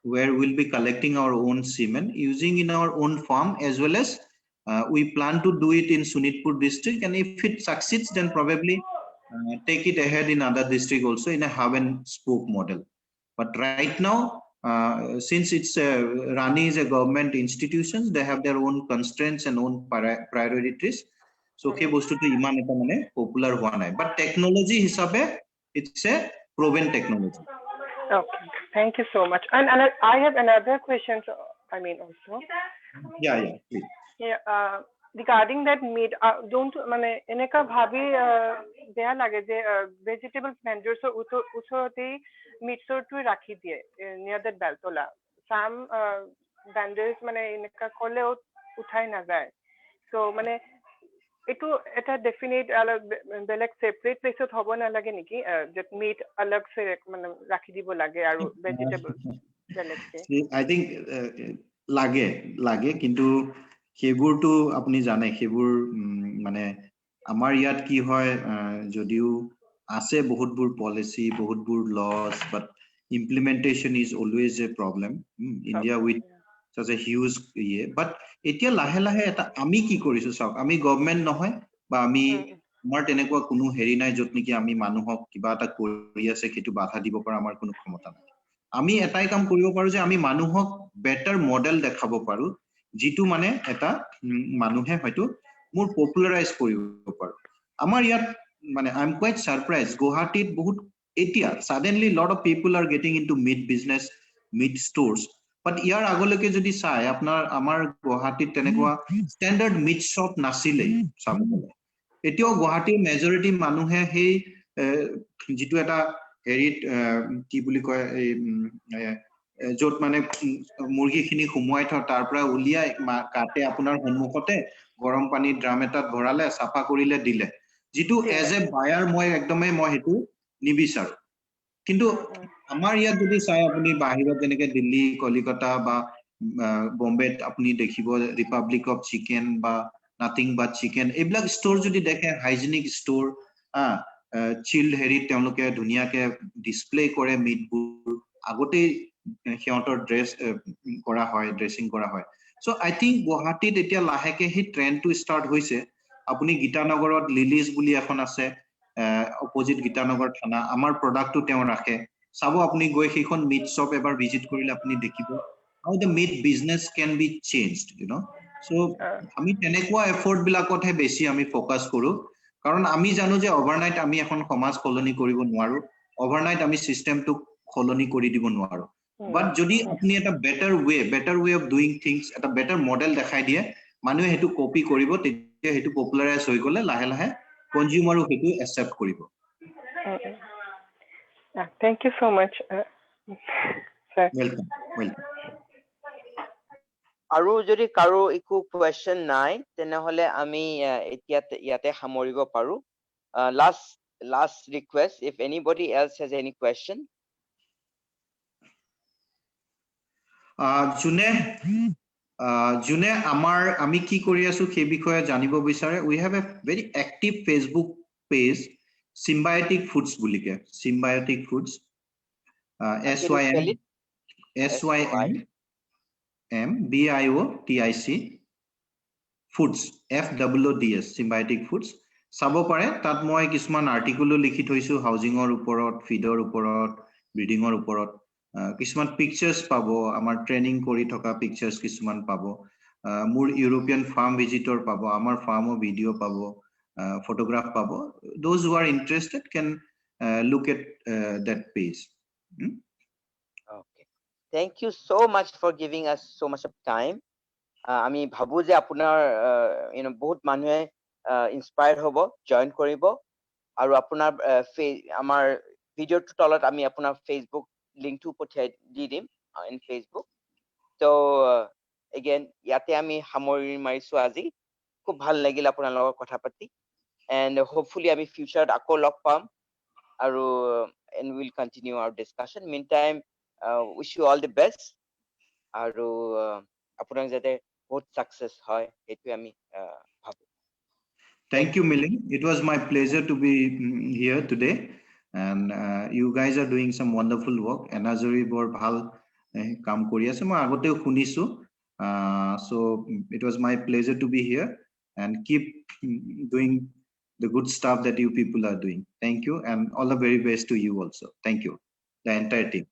where we'll be collecting our own semen using in our own farm, as well as we plan to do it in Sunitpur district, and if it succeeds then probably take it ahead in other district also in a hub and spoke model. But right now since it's Rani is a government institutions, they have their own constraints and own priorities, so ke bostu to iman eta mane popular hua nai, but technology hisabe it's a proven technology. Okay, thank you so much. And I have another question. I mean also. Yeah, please. Yeah, regarding that meat, don't মানে এনেকা ভাবি বেয়া লাগে যে vegetable ভেন্ডাৰ্স ওচৰতে meat ষ্টৰটো ৰাখি দিয়ে নিয়াৰ দ্যাট বেলতলা সাম ভেন্ডাৰ্স মানে এনেকা ক'লেও উঠাই নাযায়, so মানে এইটো এটা ডেফিনেট বেলেগ সেপাৰেট প্লেচত হ'ব নালাগে নেকি যে মিট অলগ সে মানে ৰাখি দিব লাগে আৰু ভেজিটেবল বেলেগকে? I think লাগে কিন্তু সেইবোৰটো আপুনি জানে সেইবোৰ মানে আমাৰ ইয়াত কি হয় যদিও আছে বহুতবোৰ পলিসি বহুতবোৰ loss, but implementation is always a problem. India with such a huge but এতিয়া লাহে লাহে এটা আমি কি কৰিছো চাওক, আমি গভৰ্নমেন্ট নহয় বা আমি আমাৰ তেনেকুৱা কোনো হেৰি নাই যত নেকি আমি মানুহক কিবা এটা কৰি আছে সেইটো বাধা দিব পৰা আমাৰ কোনো ক্ষমতা নাই। আমি এটাই কাম কৰিব পাৰো যে আমি মানুহক বেটাৰ মডেল দেখাব পাৰো যিটো মানে এটা মানুহে হয়তো মোৰ পপুলাৰাইজ কৰিব পাৰো। আমাৰ ইয়াত মানে আই এম কোৱাইট সাৰপ্ৰাইজ, গুৱাহাটীত বহুত এতিয়া suddenly lot of people are getting into meat business, meat stores, but ইয়াৰ আগলৈকে যদি চাই আপোনাৰ আমাৰ গুৱাহাটীত তেনেকুৱা স্ট্যান্ডাৰ্ড মিট শপ নাছিলে চাবলৈ। এতিয়াও গুৱাহাটীৰ মেজৰিটি মানুহে সেই যিটো এটা হেৰিত কি বুলি কয় এই যত মানে মুৰ্গীখিনি সুমুৱাই থ তাৰ পৰা উলিয়াই কাটে আপোনাৰ সন্মুখতে গৰম পানী ড্ৰাম এটাত ভৰালে সাফা কৰিলে দিলে, যিটো এজ এ বায়াৰ মই একদমে মই হেতু নিবিচাৰো। কিন্তু আমাৰ ইয়াত যদি চাই আপুনি বাহিৰত যেনেকে দিল্লী কলিকতা বা বম্বেত আপুনি দেখিব ৰিপাব্লিক অফ চিকেন বা নাথিং বাট চিকেন এইবিলাক ষ্টৰ যদি দেখে হাইজেনিক ষ্টৰ চিল্ড হেৰিত তেওঁলোকে ধুনীয়াকে ডিসপ্লে কৰে মিটবোৰ আগতেই সিহঁতৰ ড্ৰেছ কৰা হয়, ড্ৰেছিং কৰা হয়। সো আই থিংক গুৱাহাটীত এতিয়া লাহেকে সেই ট্ৰেন্ডটো ষ্টাৰ্ট হৈছে। আপুনি গীতানগৰত লিলিজ বুলি এখন আছে অপোজিট গীতানগৰ থানা, আমাৰ প্ৰডাক্টটো তেওঁ ৰাখে। চাব আপুনি গৈ সেইখন মিট শ্বপ এবাৰ ভিজিট কৰিলে আপুনি দেখিব how the meat business can be changed, you know. So আমি তেনেকুৱা এফৰ্ট বিলাকতহে বেছি আমি ফোকাস কৰো, কাৰণ আমি জানো যে ওভাৰনাইট আমি এখন সমাজ সলনি কৰিব নোৱাৰো, ওভাৰনাইট আমি সিস্টেমটো সলনি কৰি দিব নোৱাৰো। বাট যদি আপুনি এটা better way of doing things, এটা বেটাৰ মডেল দেখাই দিয়ে, মানুহে হেতু কপি কৰিব, তেতিয়া হেতু পপুলাৰাইজ হৈ গলে লাহে লাহে কনজিউমাৰো হেতু একচেপ্ট কৰিব। Thank you so much, sir. Welcome. আৰু যদি কাৰো একো কোৱেশ্চন নাই তেনেহলে আমি ইয়াতে সামৰিব পাৰো। Last request, if anybody else has any question. যোনে আমাৰ আমি কি কৰি আছো সেই বিষয়ে জানিব বিচাৰে, we have a very active Facebook page, symbiotic foods বুলিকে, symbiotic foods, SYMBIOTIC foods, FOODS, symbiotic foods চাব পাৰে। তাত মই কিছুমান আৰ্টিকলো লিখি থৈছো হাউজিঙৰ ওপৰত, ফিডৰ ওপৰত, ব্ৰিডিঙৰ ওপৰত, কিছুমান পিকচাৰ্স পাব, আমাৰ ট্ৰেনিং কৰি থকা পিকচাৰ্স কিছুমান পাব, মোৰ ইউৰোপিয়ান ফাৰ্ম ভিজিটৰ পাব, আমাৰ ফাৰ্মৰ ভিডিঅ পাব, photograph পাব। Those who are interested can look at that page. Okay, thank you so much for giving us so much of time. আমি ভাবো যে আপোনাৰ বহুত মানুহে ইনস্পায়াৰ হ'ব, জয়েন কৰিব, আৰু আপোনাৰ আমাৰ ভিডিঅ'টোৰ তলত আমি আপোনাৰ ফেচবুক লিংকটো পঠিয়াই দি দিম ইন ফেচবুক। তো এগেইন ইয়াতে আমি সামৰি মাৰিছো আজি। খুব ভাল লাগিল আপোনাৰ লগত কথা পাতি, এণ্ড হোপফুলি আমি ফিউচাৰত আকৌ লগ পাম আৰু and will continue our discussion. Meantime wish you all the best, আৰু আপোনাক যাতে বহুত সাকসেস হয় সেইটো আমি ভাবো Thank you, Miling. It was my pleasure to be here today. And you guys are doing some wonderful work. Anajori bor bhal kam kori ase moi agote khunisu. So it was my pleasure to be here and keep doing the good stuff that you people are doing. Thank you, and all the very best to you also. Thank you, the entire team.